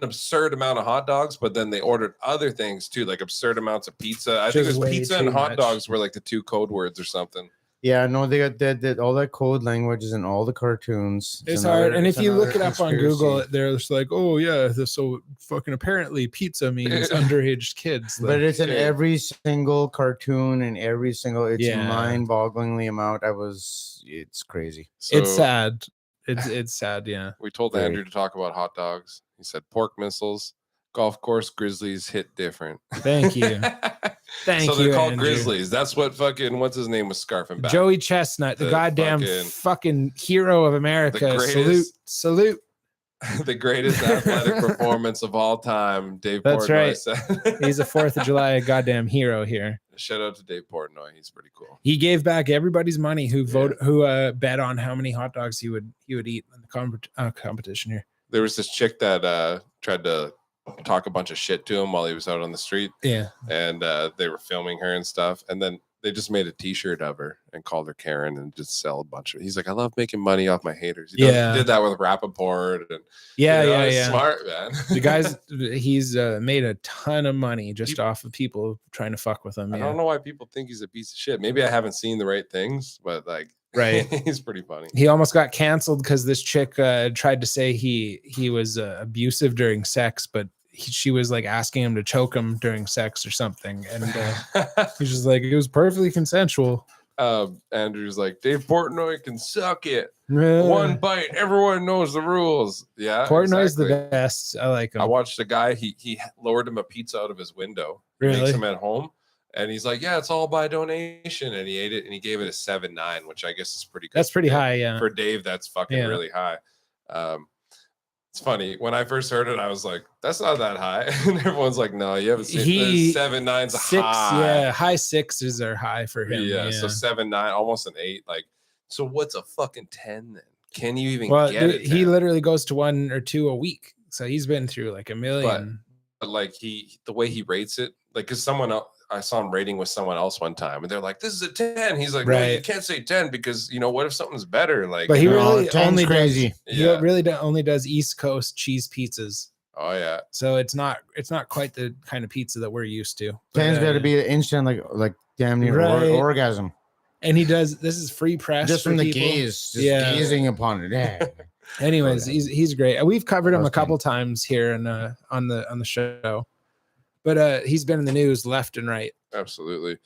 absurd amount of hot dogs, but then they ordered other things too, like absurd amounts of pizza. I think it was pizza and hot dogs were like the 2 code words or something. Yeah, no, they got that all that code languages and all the cartoons. It's hard, and if you look it up on Google, they're just like, "Oh yeah, so fucking apparently pizza means underage kids." But it's in every single cartoon and every single. It's mind-bogglingly amount. It's crazy. So it's sad. It's sad. Yeah. We told Andrew to talk about hot dogs. He said pork missiles, golf course grizzlies hit different. Thank you. So they're called grizzlies. That's what fucking what's his name was scarfing back. Joey Chestnut, the goddamn fucking hero of America. Salute. The greatest athletic performance of all time. Dave That's Portnoy right. said. He's a 4th of July goddamn hero here. Shout out to Dave Portnoy. He's pretty cool. He gave back everybody's money who bet on how many hot dogs he would eat in the competition here. There was this chick that tried to talk a bunch of shit to him while he was out on the street. Yeah. And they were filming her and stuff. And then they just made a t-shirt of her and called her Karen and just sell a bunch of it. He's like, I love making money off my haters. He did that with Rappaport. And yeah. Smart, man. The guy's he's made a ton of money just off of people trying to fuck with him. I don't know why people think he's a piece of shit. Maybe I haven't seen the right things, but like, right. He's pretty funny. He almost got canceled because this chick tried to say he was abusive during sex, but she was like asking him to choke him during sex or something, and he's just like, it was perfectly consensual. Andrew's like, Dave Portnoy can suck it. One bite, everyone knows the rules. Yeah, Portnoy's the best. I like him. I watched a guy. He lowered him a pizza out of his window. Really? Makes him at home. And he's like, yeah, it's all by donation. And he ate it and he gave it a 7.9, which I guess is pretty good. That's pretty high, yeah. For Dave, that's fucking really high. It's funny. When I first heard it, I was like, that's not that high. And everyone's like, no, you haven't seen it. 7.9's high. Yeah, high 6s are high for him. Yeah, so 7.9, almost an 8. Like, so what's a fucking 10 then? Can you even get it? He literally goes to 1 or 2 a week. So he's been through like a million. But like the way he rates it, like, because someone else, I saw him rating with someone else one time, and they're like, "This is a 10." He's like, "No, you can't say 10 because what if something's better?" Like, but he really only crazy. He really only does East Coast cheese pizzas. Oh yeah. So it's not quite the kind of pizza that we're used to. 10's got to be an instant, like damn near orgasm. And he does. This is free press just from the people. gaze, gazing upon it. Yeah. Anyways, he's great. We've covered him a couple times here and on the show. But he's been in the news left and right. Absolutely.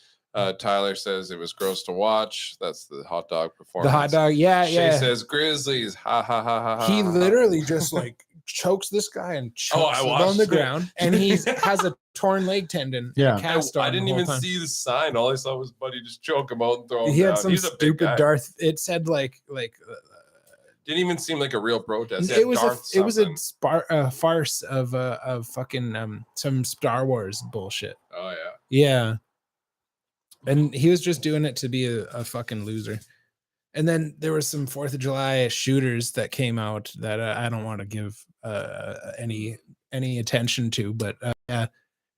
Tyler says it was gross to watch. That's the hot dog performance. The hot dog, yeah. Shay says Grizzlies. Ha ha ha ha. He literally just like chokes this guy and chokes him on the ground, and he has a torn leg tendon. Yeah, cast I didn't even see the sign. All I saw was Buddy just choke him out and throw him He down. had some stupid Darth. It said like. Didn't even seem like a real protest. It was a farce of fucking some Star Wars bullshit. Oh yeah. Yeah. And he was just doing it to be a fucking loser. And then there were some 4th of July shooters that came out that I don't want to give any attention to, but yeah,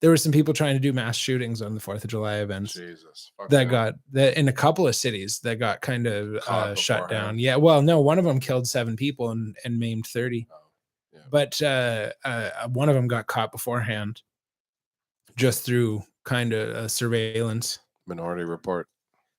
there were some people trying to do mass shootings on the 4th of July events. Jesus. Got in a couple of cities that got kind of shut down. Yeah. Well, no, one of them killed 7 people and maimed 30. Oh, yeah. But one of them got caught beforehand just through kind of surveillance. Minority Report,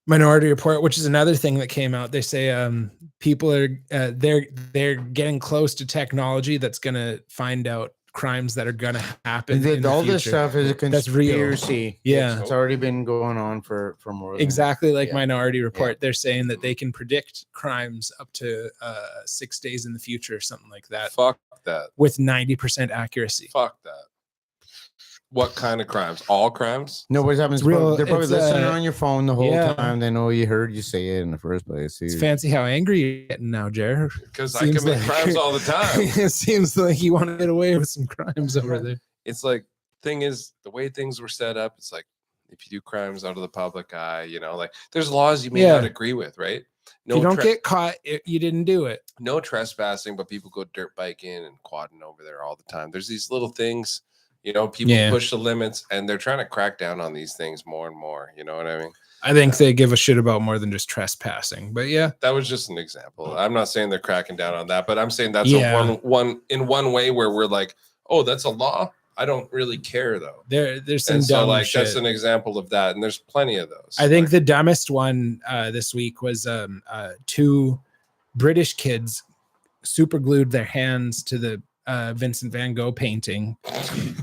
which is another thing that came out. They say people are they're getting close to technology that's going to find out crimes that are going to happen. All this stuff is a conspiracy. Yeah, it's already been going on for more than exactly like Minority Report. They're saying that they can predict crimes up to 6 days in the future or something like that. Fuck that. With 90% accuracy. Fuck that. What kind of crimes? All crimes? No, what happens? They're probably listening on your phone the whole time. They know you heard you say it in the first place. It's fancy how angry you're getting now, Jer. Because I commit crimes all the time. It seems like you want to get away with some crimes over there. It's like, thing is, the way things were set up, it's like, if you do crimes out of the public eye, like there's laws you may not agree with, right? No, if you don't get caught, you didn't do it. No trespassing, but people go dirt biking and quadding over there all the time. There's these little things. People push the limits and they're trying to crack down on these things more and more. You know what I mean? I think they give a shit about more than just trespassing. But yeah, that was just an example. I'm not saying they're cracking down on that, but I'm saying that's Yeah. a one way where we're like, oh, that's a law. I don't really care though. there's some And so dumb like shit. that's an example of that, and there's plenty of those. I think Like, the dumbest one this week was 2 British kids super glued their hands to the Vincent van Gogh painting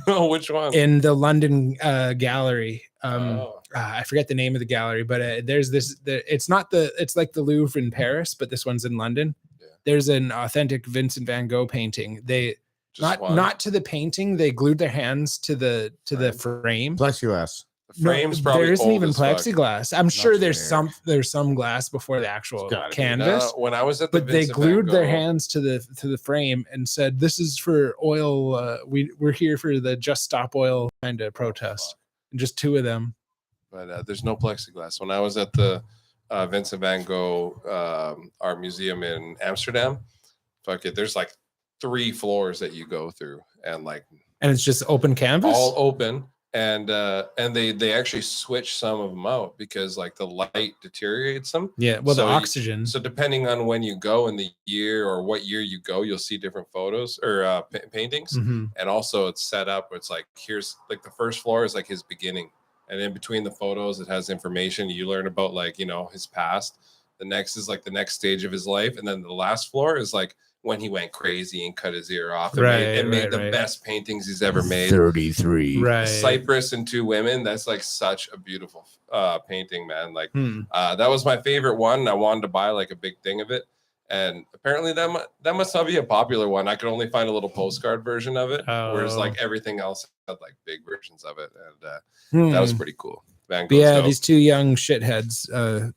oh, which one? in the London gallery. Oh. I forget the name of the gallery, but there's this. It's not it's like the Louvre in Paris, but this one's in London. Yeah. There's an authentic Vincent van Gogh painting. They Just one? not to the painting. They glued their hands to the frame. Plexiglass. The frame's probably there isn't old even as fuck. plexiglass. I'm sure there's fair. some glass before the actual gotta be. canvas. No, when I was at the But they Vincent van glued their Gogh- hands to the frame and said, "This is for oil. We're here for the Just Stop Oil kind of protest." And just 2 of them. But there's no plexiglass. When I was at the Vincent van Gogh art museum in Amsterdam, fuck it, there's like 3 floors that you go through, and like And it's just open canvas. all open. And they actually switch some of them out because like the light deteriorates them. Yeah. Well, So the you- oxygen. So depending on when you go in the year or what year you go, you'll see different photos or paintings. Mhm. And also it's set up where it's like, here's like the first floor is like his beginning, and in between the photos it has information you learn about, like, you know, his past. The next is like the next stage of his life, and then the last floor is like when he went crazy and cut his ear off and made the best paintings he's ever made. 33. Right. Cypress and 2 women, that's like such a beautiful painting, man. Like Hmm. that was my favorite one. I wanted to buy like a big thing of it, and apparently that must not be a popular one. I could only find a little postcard version of it, whereas Oh. like everything else had like big versions of it, and that was Hmm. pretty cool. Van But Gogh's yeah, dope. these 2 young shitheads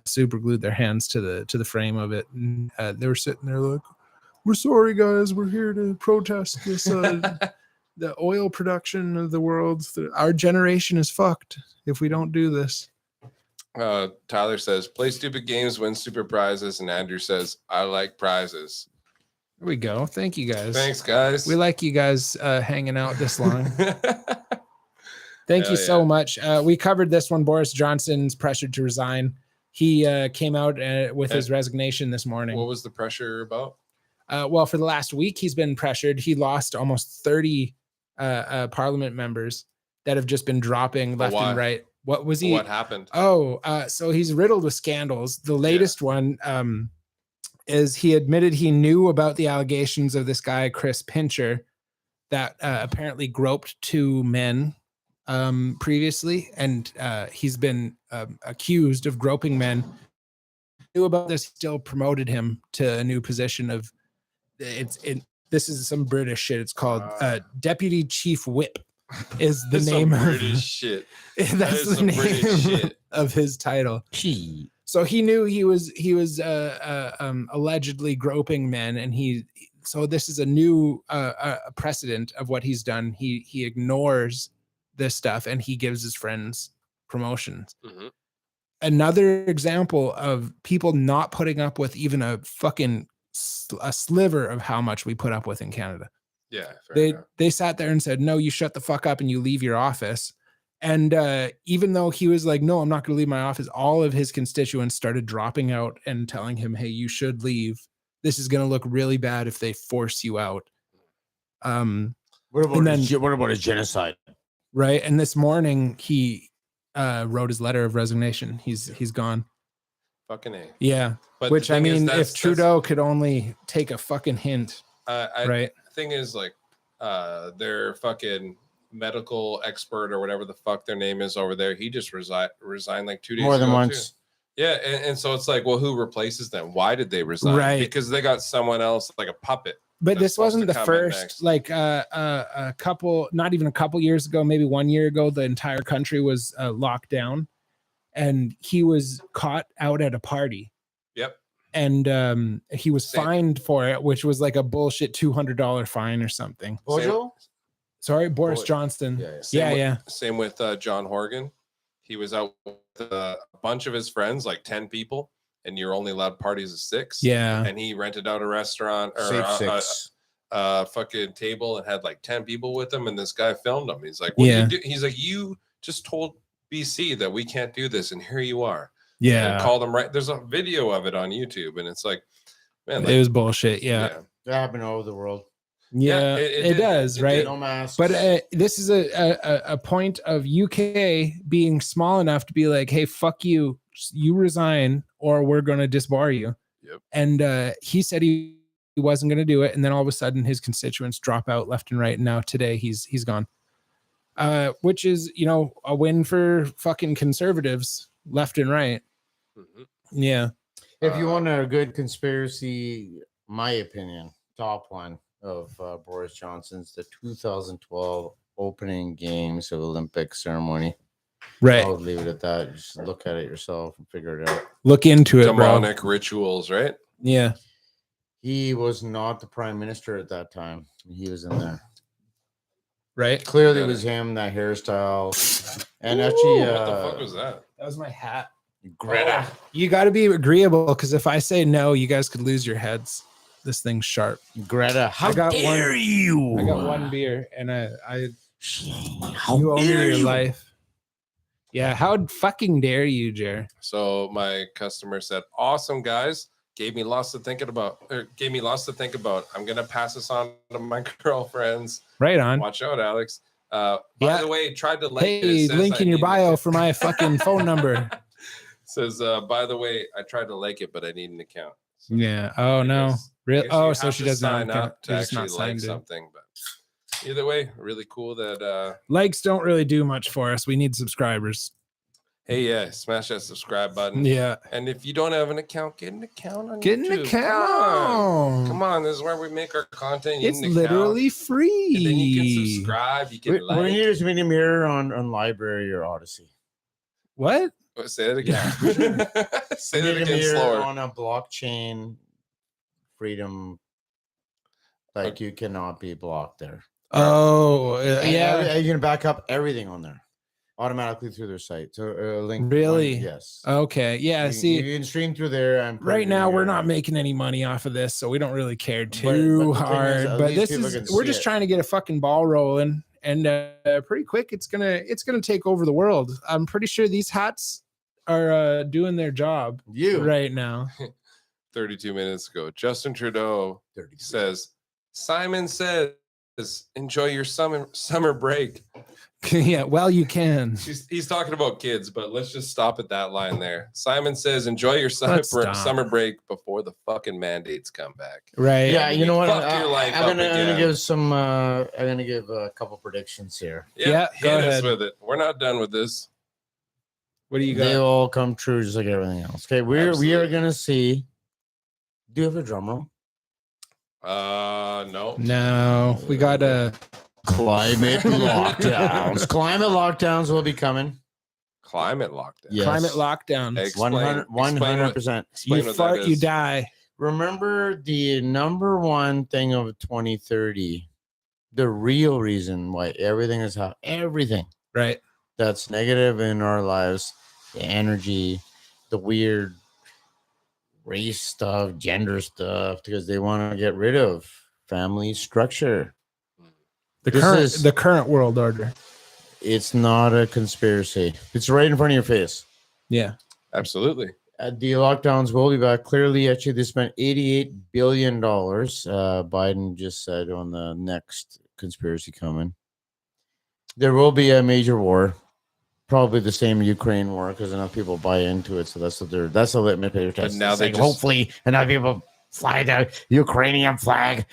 super glued their hands to the frame of it. And, they were sitting there like, "We're sorry, guys. We're here to protest this the oil production of the world. Our generation is fucked if we don't do this." Tyler says, "Play stupid games, win stupid prizes," and Andrew says, "I like prizes." There we go. Thank you guys. Thanks, guys. We like you guys hanging out this long. Thank you Hell so yeah. much. We covered this one. Boris Johnson's pressured to resign. He came out with his resignation this morning. What was the pressure about? Well, for the last week, he's been pressured. He lost almost 30 parliament members that have just been dropping left why? and right. What was he? What happened? Oh, so he's riddled with scandals. The latest one is he admitted he knew about the allegations of this guy, Chris Pincher, that apparently groped 2 men previously, and he's been accused of groping men. Knew about this, still promoted him to a new position of this is some British shit. It's called Deputy Chief Whip is the That's name some of British shit. that's is the some British name shit. of his title. So he knew he was allegedly groping men, and so this is a new precedent of what he's done. He ignores this stuff and he gives his friends promotions. Mhm. Another example of people not putting up with even a fucking a sliver of how much we put up with in Canada. Yeah, fair enough. They sat there and said, "No, you shut the fuck up and you leave your office." And even though he was like, "No, I'm not going to leave my office," all of his constituents started dropping out and telling him, "Hey, you should leave. This is going to look really bad if they force you out." What And then- about a genocide? Right. And this morning he wrote his letter of resignation. He's gone. Fucking A. Yeah. But Which the I thing is, mean, that's- if Trudeau could only take a fucking hint, right? The thing is, like, their fucking medical expert or whatever the fuck their name is over there, he just resigned like 2 days More than ago, once. too. Yeah, and so it's like, well, who replaces them? Why did they resign? Right. Because they got someone else, like a puppet. But that's this supposed wasn't to the come in first, next. like a couple, not even a couple years ago, maybe 1 year ago, the entire country was locked down and he was caught out at a party. Yep. And he was Same. fined for it, which was like a bullshit $200 fine or something. Bojo? Sorry, Boris Boy- Johnston. Yeah, Yeah. Same with John Horgan. He was out with a bunch of his friends, like 10 people, and you're only allowed parties of 6. Yeah. And he rented out a restaurant or Safe a six. fucking table and had like 10 people with him. And this guy filmed him. He's like, what Yeah. do you do? He's like, you just told BC that we can't do this, and here you are. Yeah. And call them right. There's a video of it on YouTube, and it's like, man, like, it was bullshit. Yeah. That happened all over the world. Yeah, it it did. does, It right? did. No masks. But this is a point of UK being small enough to be like, hey, fuck you, you resign, or we're going to disbar you. Yep. And he said he wasn't going to do it, and then all of a sudden his constituents drop out left and right. And now today he's gone, which is, you know, a win for fucking conservatives left and right. Mhm. Yeah. If you want a good conspiracy, my opinion, top one of Boris Johnson's, the 2012 opening games of Olympic ceremony. Right. I'll leave it at that. Just look at it yourself and figure it out. Look into it, Demonic rituals, right? Yeah. He was not the prime minister at that time. He was in there. Right. Clearly, Yeah. it was him, that hairstyle. And actually, What the fuck was that? That was my hat. Greta. You got to be agreeable, because if I say no, you guys could lose your heads. This thing's sharp. Greta, how got dare you? I got one beer, and I How you owe me dare your you? life. Yeah, how fucking dare you, Jer? So my customer said, "Awesome, guys. Gave me lots to think about. I'm gonna pass this on to my girlfriends. Right on. Watch out, Alex. By Yeah. the way, tried to like it. Hey, It says link I in your need- bio for my fucking phone number. Says, by the way, I tried to like it, but I need an account. So Yeah. Oh I no. guess- I Really? guess Oh, you so have she to doesn't sign up to You're just actually not like signed in. something. But either way, really cool that. Likes don't really do much for us. We need subscribers. Hey, yeah, smash that subscribe button. Yeah. And if you don't have an account, get an account on Get an YouTube. account. Come on, this is where we make our content. You It's need an account. literally free. And then you can subscribe. You can We like. need to meet him here on Library or Odyssey. What? Oh, say that again. Say We that need him again here slower. on a blockchain freedom. Like you cannot be blocked there. Oh, And yeah. you can back up everything on there automatically through their site. So link. Really? Yes. Okay. Yeah. You See, can stream through there. And put it right in now we're your- not making any money off of this, so we don't really care too the thing is, hard. at But least this people is can we're see just it. trying to get a fucking ball rolling, and pretty quick it's gonna take over the world. I'm pretty sure these hats are doing their job You right now. 32 minutes ago, Justin Trudeau 30. says, Simon says, enjoy your summer break. Yeah, well, you can. He's talking about kids, but let's just stop at that line there. Simon says, enjoy your Let's stop. summer break before the fucking mandates come back. Right. Yeah, you know what? Fuck your life I'm up gonna again. give some. I'm gonna give a couple predictions here. Yeah, hit go us ahead. with it. We're not done with this. What do you They got? all come true just like everything else. Okay, we are Absolutely. gonna see. Do you have a drum roll? No. No, we got Climate lockdowns. Climate lockdowns will be coming. Climate lockdown. Yes. climate lockdown. Explain 100%. explain You what fart, that you is. die. Remember the number one thing of 2030, the real reason why everything is everything Right. that's negative in our lives, the energy, the weird race stuff, gender stuff, because they want to get rid of family structure. The current world order. It's not a conspiracy. It's right in front of your face. Yeah. Absolutely. The lockdowns will be back. Clearly, actually, they spent $88 billion. Biden just said on the next conspiracy coming. There will be a major war. Probably the same Ukraine war because enough people buy into it. So that's the litmus paper But test. now It's they like, just- hopefully enough people fly the Ukrainian flag.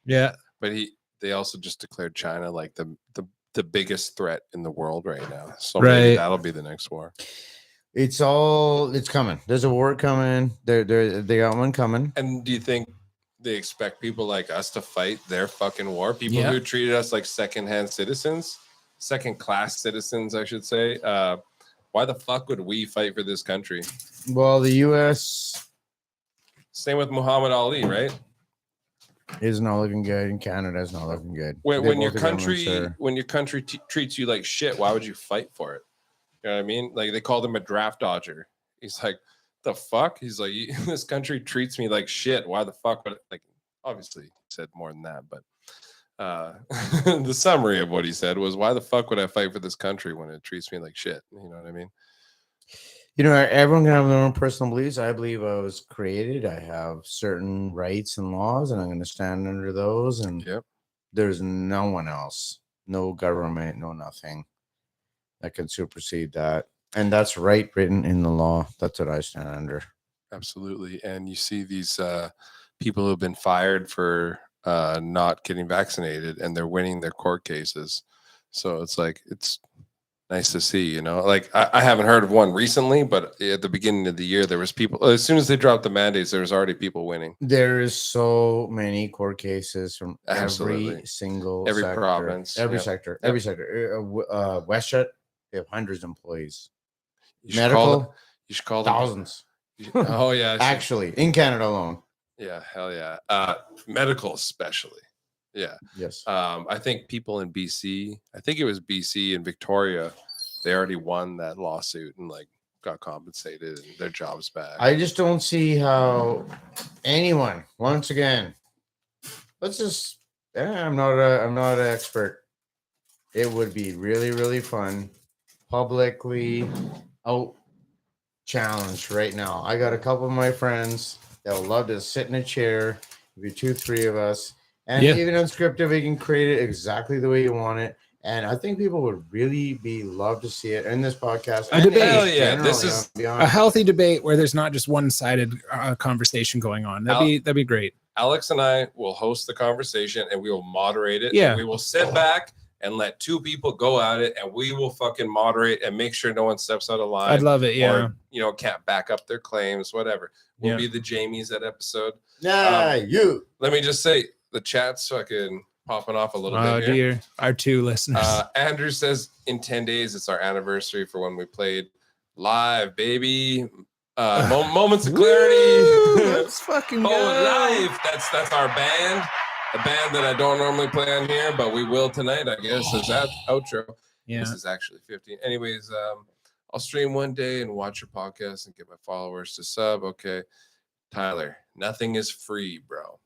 Yeah. But they also just declared China like the biggest threat in the world right now. So maybe Right. that'll be the next war. It's coming. There's a war coming. They got one coming. And do you think they expect people like us to fight their fucking war? People Yeah. who treated us like second-class citizens, I should say. Why the fuck would we fight for this country? Well, the U.S. Same with Muhammad Ali, right? is not looking good, and Canada is not looking good. When your country treats you like shit, why would you fight for it? You know what I mean? Like they called him a draft dodger. He's like, the fuck? He's like, this country treats me like shit. Why the fuck would like? Obviously, he said more than that, but The summary of what he said was, why the fuck would I fight for this country when it treats me like shit? You know what I mean? You know, everyone can have their own personal beliefs. I believe I was created. I have certain rights and laws, and I'm going to stand under those. And there's no one else, no government, no nothing that can supersede that. And that's right written in the law. That's what I stand under. Absolutely. And you see these people who have been fired for not getting vaccinated, and they're winning their court cases. So it's like, it's nice to see, you know, like I haven't heard of one recently, but at the beginning of the year, there was people, as soon as they dropped the mandates, there was already people winning. There is so many court cases from Absolutely. every single Every sector, province. every Yep. sector, Yep. every sector. WestJet, they have hundreds of employees. You should Medical, you should call them thousands. Oh yeah, I see. Actually, in Canada alone. Yeah, hell yeah. Medical especially. Yeah. Yes. I think people in BC, I think it was BC and Victoria, they already won that lawsuit and like got compensated and their jobs back. I just don't see how anyone, once again, let's just I'm not an expert. It would be really, really fun. Publicly out challenge right now. I got a couple of my friends that would love to sit in a chair, maybe 2-3 of us, and even unscripted, we can create it exactly the way you want it. And I think people would really love to see it in this podcast. A debate. Hell yeah, this is a healthy debate where there's not just one-sided conversation going on. That'd be great. Alex and I will host the conversation and we will moderate it. Yeah. We will sit back and let two people go at it, and we will fucking moderate and make sure no one steps out of line. I'd love it. Yeah. Or, you know, can't back up their claims, whatever. We'll be the Jamies that episode. Yeah, Let me just say, the chat's fucking popping off a little bit here. Dear. Our two listeners. Andrew says in 10 days, it's our anniversary for when we played live, baby. Moments of clarity. Let's fucking go. Live. That's our band. A band that I don't normally play on here, but we will tonight, I guess. Is that outro? Yeah. This is actually 15. Anyways, I'll stream one day and watch your podcast and get my followers to sub. Okay. Tyler, nothing is free, bro.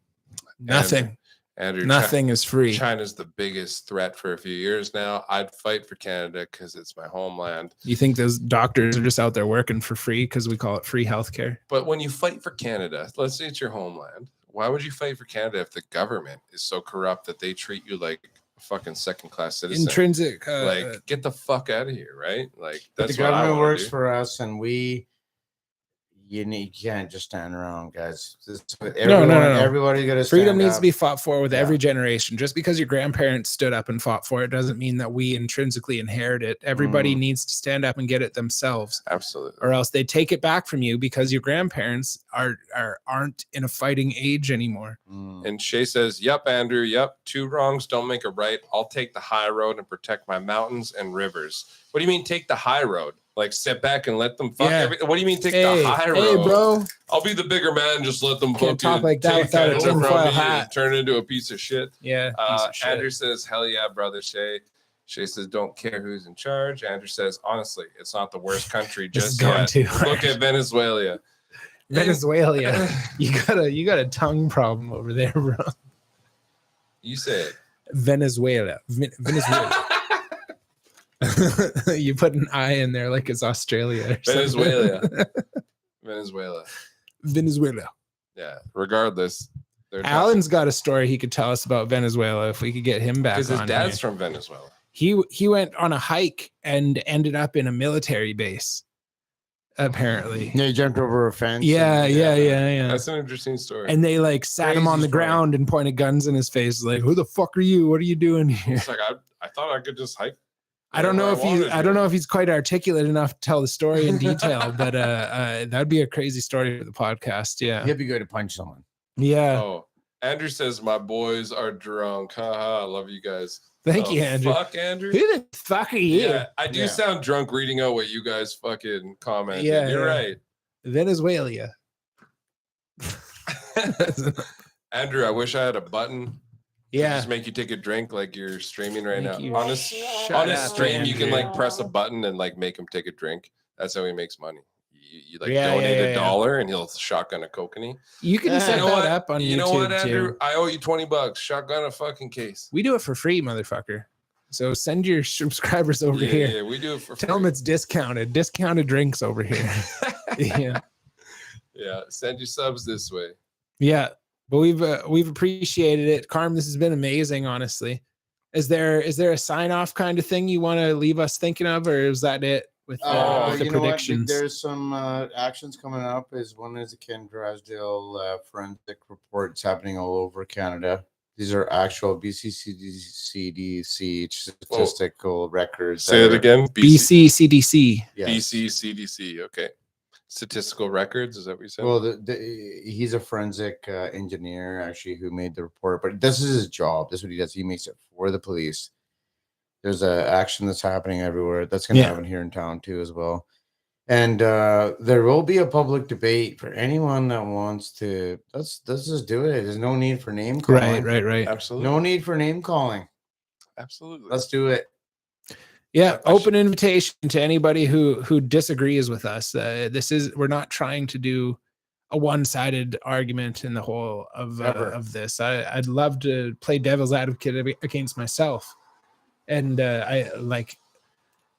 Nothing. Andrew, nothing is free. China's the biggest threat for a few years now. I'd fight for Canada because it's my homeland. You think those doctors are just out there working for free because we call it free healthcare? But when you fight for Canada, let's say it's your homeland. Why would you fight for Canada if the government is so corrupt that they treat you like a fucking second-class citizen? Intrinsic. Like, get the fuck out of here, right? Like, that's the what government I works do. for us, and you can't just stand around, guys. No. Everybody got to freedom needs to be fought for with every generation. Just because your grandparents stood up and fought for it doesn't mean that we intrinsically inherit it. Everybody needs to stand up and get it themselves. Absolutely. Or else they take it back from you because your grandparents aren't in a fighting age anymore. And Shay says, "Yep, Andrew. Yep. 2 wrongs don't make a right. I'll take the high road and protect my mountains and rivers." What do you mean take the high road? Like sit back and let them fuck everything? What do you mean take the high road? Hey, bro. I'll be the bigger man. Just let them Can't talk like that without a tinfoil hat. Turn into a piece of shit. Yeah. Andrew says, "Hell yeah, brother Shay." Shay says, "Don't care who's in charge." Andrew says, "Honestly, it's not the worst country just yet. Look at Venezuela." Venezuela. You got a tongue problem over there, bro. You say it. Venezuela. Venezuela. You put an I in there like it's Australia. Venezuela. Yeah. Regardless, Alan's got a story he could tell us about Venezuela if we could get him back. Because his on dad's here. from Venezuela. He went on a hike and ended up in a military base. Apparently, he jumped over a fence. Yeah. That's an interesting story. And they like sat him on the ground and pointed guns in his face, like, "Who the fuck are you? What are you doing here?" It's like I thought I could just hike. I don't know if he's quite articulate enough to tell the story in detail, but that'd be a crazy story for the podcast. Yeah, he'd be good to punch someone. Yeah. Oh, Andrew says my boys are drunk. Haha, I love you guys. Thank you, Andrew. Fuck, Andrew. Who the fuck are you? Yeah, I do sound drunk reading out what you guys fucking commented. Yeah, you're right. Venezuela. Andrew, I wish I had a button. Yeah. Just make you take a drink like you're streaming right now. You. On a stream, you can like press a button and like make him take a drink. That's how he makes money. you like donate $1 and he'll shotgun a kokanee. You can set that up on YouTube. You know what, Andrew? Too. I owe you $20. Shotgun a fucking case. We do it for free, motherfucker. So send your subscribers over here. Yeah, we do it for free. Tell them it's discounted. Discounted drinks over here. Yeah. Yeah, send your subs this way. Yeah, but we've appreciated it. Karm, this has been amazing, honestly. Is there a sign-off kind of thing you want to leave us thinking of, or is that it with the predictions? There's some actions coming up. One is a Ken Drysdale forensic reports happening all over Canada. These are actual BCCDC statistical records. Say it again. BCCDC. Yes. BCCDC. Okay. Statistical records. Is that what you said? Well, he's a forensic engineer actually who made the report, but this is his job. This is what he does. He makes it for the police. There's a action that's happening everywhere. That's going to happen here in town too, as well. And there will be a public debate for anyone that wants to. Let's just do it. There's no need for name calling. Right. Absolutely. No need for name calling. Absolutely. Let's do it. Yeah, open invitation to anybody who disagrees with us. We're not trying to do a one-sided argument in the whole of this. I'd love to play devil's advocate against myself, and I like.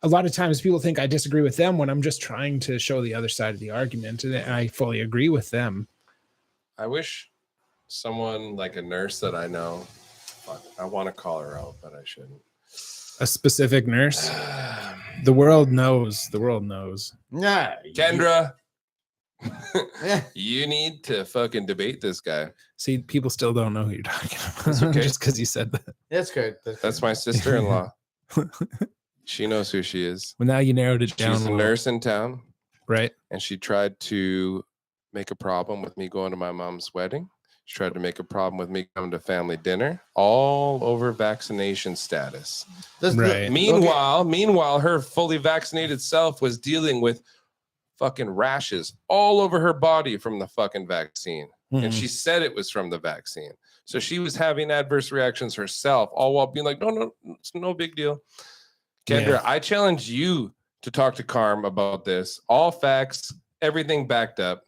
A lot of times people think I disagree with them when I'm just trying to show the other side of the argument, and I fully agree with them. I wish someone like a nurse that I know, I want to call her out, but I shouldn't. A specific nurse? The world knows. The world knows. Nah, Kendra, you need to fucking debate this guy. See, people still don't know who you're talking about. That's okay. Just because you said that. That's good. That's my sister-in-law. She knows who she is. Well, now you narrowed it down. She's a nurse in town. Right. And she tried to make a problem with me going to my mom's wedding. She tried to make a problem with me coming to family dinner, all over vaccination status. Right. Meanwhile, her fully vaccinated self was dealing with fucking rashes all over her body from the fucking vaccine. Mm-hmm. And she said it was from the vaccine. So she was having adverse reactions herself, all while being like, no, it's no big deal. Kendra, I challenge you to talk to Karm about this. All facts, everything backed up.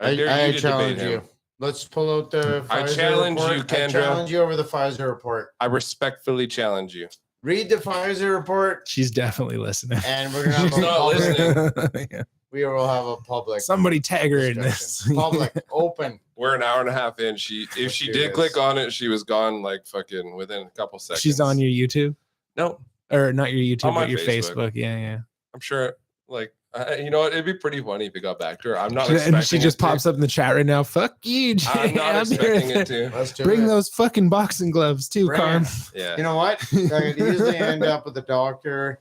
I challenge you. Let's pull out the Pfizer I challenge report. you, Kendra. I challenge you over the Pfizer report. I respectfully challenge you. Read the Pfizer report. She's definitely listening. And we're going to have She's not listening. Yeah. We will have a public. Somebody tag her in this. Public, open. We're an hour and a half in. If she did click on it, she was gone like fucking within a couple seconds. She's on your YouTube? No. Or not your YouTube, but your Facebook. Yeah. I'm sure, like, you know what? It'd be pretty funny if you got back to her. I'm not expecting and she just pops up in the chat right now. Fuck you, Jay. I'm not expecting it to. Let's bring those fucking boxing gloves too, Karm. Yeah. You know what? I could easily end up with a doctor.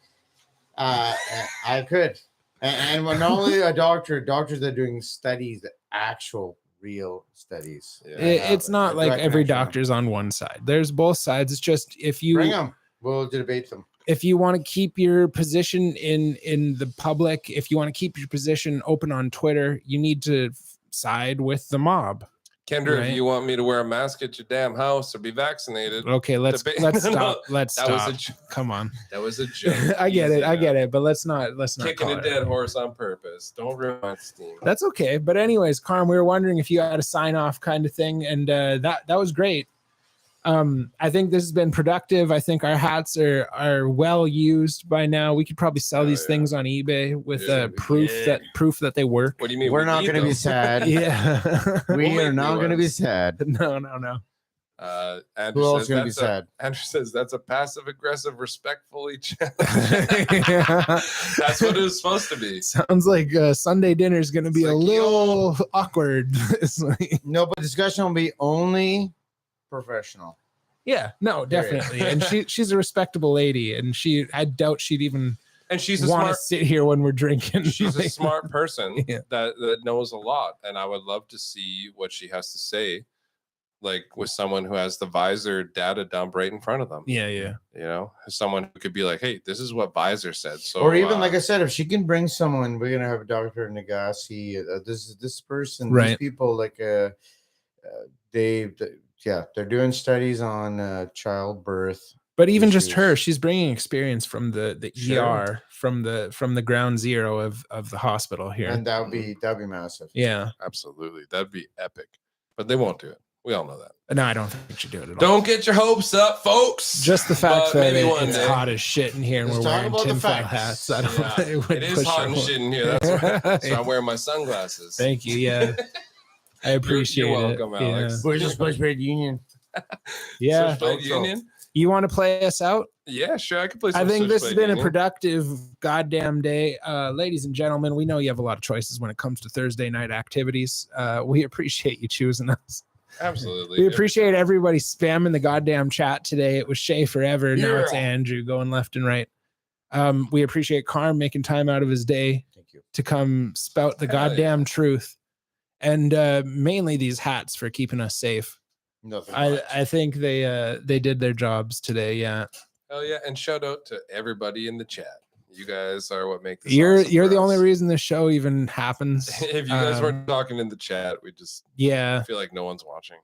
I could. And when not only a doctors that are doing studies, actual real studies. Yeah. It's not like every doctor's on one side. There's both sides. It's just if you bring them, we'll debate them. If you want to keep your position in the public, if you want to keep your position open on Twitter, you need to side with the mob. Kendra, if you want me to wear a mask at your damn house or be vaccinated. Okay, let's stop. Let's that stop. Was Come on. That was a joke. I get it, but let's not kicking a dead horse on purpose. Don't ruin my steam. That's okay. But anyways, Karm, we were wondering if you had a sign off kind of thing, and that was great. I think this has been productive. I think our hats are well used by now. We could probably sell these things on eBay with proof that they work. What do you mean? We're not going to be sad. Yeah, we are not going to be sad. No. Andrew Who else is going to be sad? Andrew says that's a passive aggressive, respectfully challenge. That's what it was supposed to be. Sounds like Sunday dinner is going to be a little awkward. No, but discussion will be only professional. Yeah, no, definitely. And she's a respectable lady, and I doubt she'd even want to sit here when we're drinking. She's a smart person that knows a lot, and I would love to see what she has to say, like with someone who has the Visor data dump right in front of them. Yeah. You know, someone who could be like, "Hey, this is what Visor said." So, or even like I said, if she can bring someone, we're gonna have Dr. Nagasi. This person, right? These people, like they're doing studies on childbirth But even just issues. her, she's bringing experience from the Sure. ER, from the ground zero of the hospital here. And that'd be massive. Yeah. Absolutely. That'd be epic. But they won't do it. We all know that. No, I don't think we should do it at all. Don't get your hopes up, folks. Just the fact But that maybe one it's day. hot as shit in here and Let's we're talk wearing about the tinfoil facts. hats. I don't Yeah, think it would it is push hot our and luck. shit in here. That's why. So I'm wearing my sunglasses. Thank you. Yeah. I appreciate You're it. welcome, Alex. Where's the Switchblade Union? Yeah. Switchblade Outro. Union? You want to play us out? Yeah, sure. I could play some I think this has Switchblade been a Union. productive goddamn day. Ladies and gentlemen, we know you have a lot of choices when it comes to Thursday night activities. We appreciate you choosing us. Absolutely. We appreciate everybody spamming the goddamn chat today. It was Shay forever. Now it's Andrew going left and right. We appreciate Karm making time out of his day Thank you. to come spout the Hell goddamn truth. And mainly these hats for keeping us safe. Nothing much. I think they did their jobs today. Yeah. Hell yeah. And shout out to everybody in the chat. You guys are what make this You're awesome you're for the only us. reason this show even happens. If you guys weren't talking in the chat, we just Yeah. feel like no one's watching.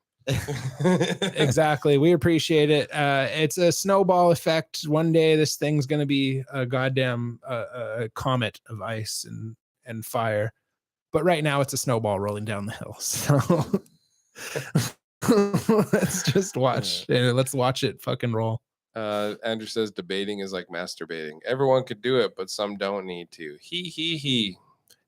Exactly. We appreciate it. It's a snowball effect. One day this thing's gonna be a goddamn a comet of ice and fire. But right now it's a snowball rolling down the hill. So let's just watch. Let's watch it fucking roll. Andrew says debating is like masturbating. Everyone could do it, but some don't need to. He.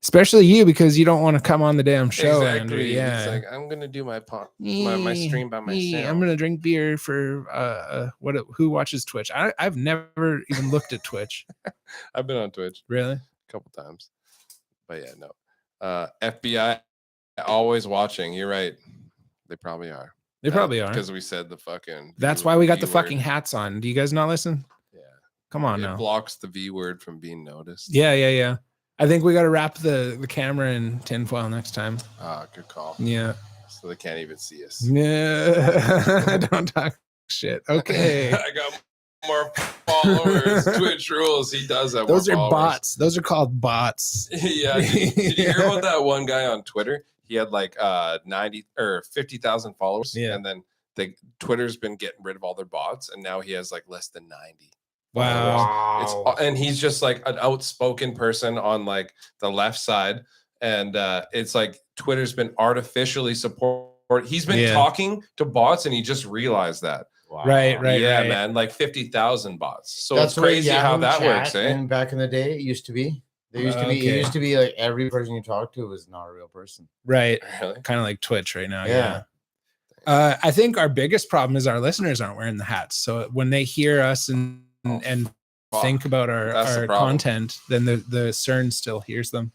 Especially you, because you don't want to come on the damn show, Exactly. Andrew. Yeah. He's like, I'm gonna do my my stream by myself. I'm gonna drink beer for who watches Twitch? I've never even looked at Twitch. I've been on Twitch Really? a couple times, but yeah, no. FBI always watching. You're right. They probably are. They probably are. Because we said the fucking. That's why we got the V fucking word. hats on. Do you guys not listen? Yeah. Come on It now. blocks the V word from being noticed. Yeah. I think we got to wrap the camera in tinfoil next time. Ah, good call. Yeah. So they can't even see us. Yeah. Don't talk shit. Okay. I got more followers. Twitch rules. He does have Those more are followers. bots. Those are called bots. Yeah. Did you hear about that one guy on Twitter? He had like 90 or 50,000 followers. Yeah. And then Twitter's been getting rid of all their bots, and now he has like less than 90. Wow. And he's just like an outspoken person on like the left side. And it's like Twitter's been artificially support. He's been talking to bots, and he just realized that. Wow. Right. Yeah, man, like 50,000 bots. So That's it's crazy what how Yahoo that chat works, eh? And back in the day, it used to be. There used to be. Okay. It used to be like every person you talked to was not a real person. Right. Really? Kind of like Twitch right now. Yeah. I think our biggest problem is our listeners aren't wearing the hats. So when they hear us and Fuck. think about That's the our problem. content, then the CERN still hears them.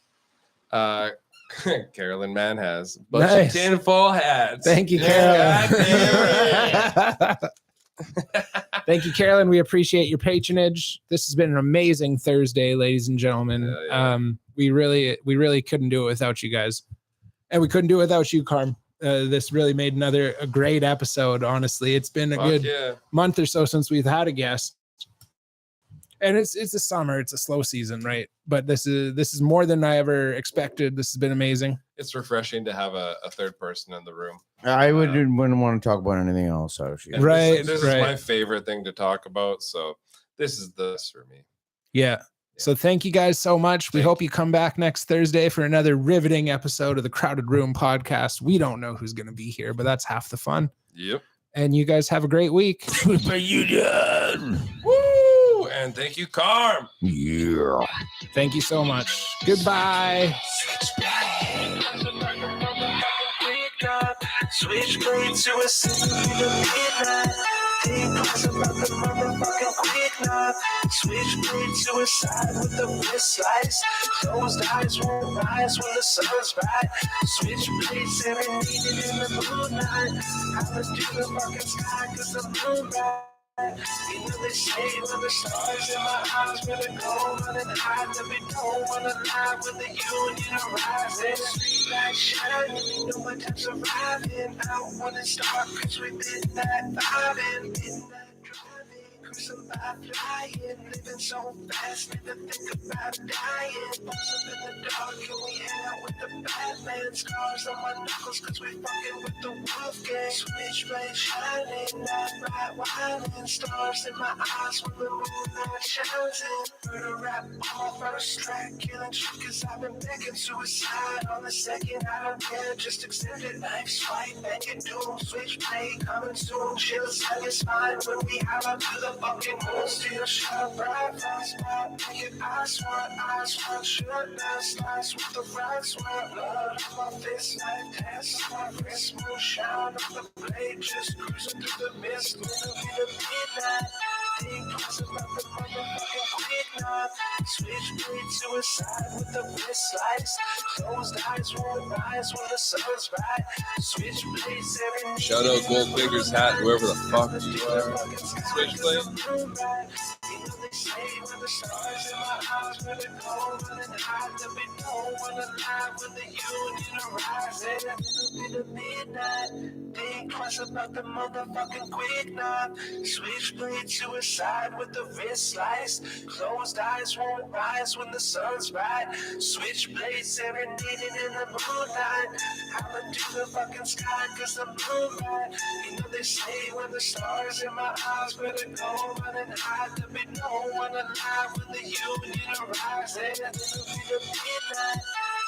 Carolyn Mann has a bunch Nice. of tinfoil hats. Thank you, Yeah, Carolyn. goddamn Thank you, Carolyn. We appreciate your patronage. This has been an amazing Thursday, ladies and gentlemen. Hell yeah. We really couldn't do it without you guys, and we couldn't do it without you, Karm. This really made a great episode. Honestly, it's been a Fuck good yeah. month or so since we've had a guest, and it's the summer. It's a slow season, right? But this is more than I ever expected. This has been amazing. It's refreshing to have a third person in the room. I wouldn't want to talk about anything else. Actually. And Right, This right. is my favorite thing to talk about. So this is this for me. Yeah. So thank you guys so much. We hope you come back next Thursday for another riveting episode of the Crowded Room podcast. We don't know who's going to be here, but that's half the fun. Yep. And you guys have a great week. Woo! And thank you, Karm. Yeah. Thank you so much. Goodbye. Switchblade to a city midnight. Think twice about the motherfucking quick knife. Switchblade suicide with the wrist slice. Closed eyes won't rise when the sun's bright. Switchblade serenaded in the moonlight. I look to the fucking sky cause the moon bright. You know they say when the stars in my eyes really go running high, that we don't wanna lie when the union arises. Street lights shine, you know my time's arriving. Out when it starts, cause we did that vibing, midnight driving. flying, living so fast, never think about dying. Bones up in the dark, and we hang out with the Batman. Scars on my knuckles, cause we fucking with the wolf gang. Switchblade shining, night bright whining. Stars in my eyes when the moonlight shines in. Murder rap on my first track, killing shit cause I've been begging suicide. On the second, I don't care, just accept it. Knife swipe, making doom, switchblade coming soon. Chill, satisfied when we hide up to the fucking moon. Still shine bright, fast spot, make it eyes one, shut down, slice with the right swat. Blood on my fist, knife dance on my wrist, moonshine on the blade, just cruising through the mist. Middle of the midnight, think twice about the motherfucking quick knife. Switchblade suicide with the wrist slice. Closed eyes won't rise when the sun's bright. Switchblades every Shout out Goldfinger's hat, whoever the fuck you are. Switchblade. Think twice about the motherfucking quick knock. Switchblade suicide with the wrist slice. Closed eyes won't rise when the sun's bright. Switchblade serenading in the moonlight. I'ma do the fucking sky cause the moonlight. You know they say when the stars in my eyes better go running high. To be no one alive when the union arrives. And it'll be the midnight.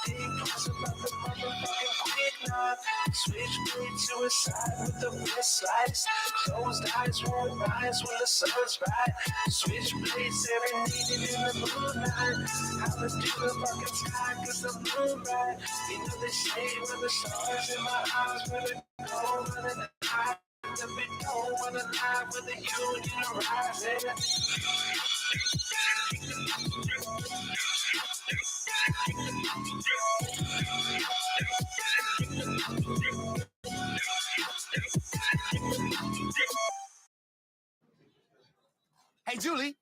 Think twice about the motherfucking quick knock. Switchblade suicide with the wrist slice. Closed eyes won't rise when the sun's bright. Switchblade serenading in the moonlight. I'ma do the fucking sky cause the moonlight. You know they say when the stars in my eyes better go running high. To be no one alive when the union arrives. Hey, Julie,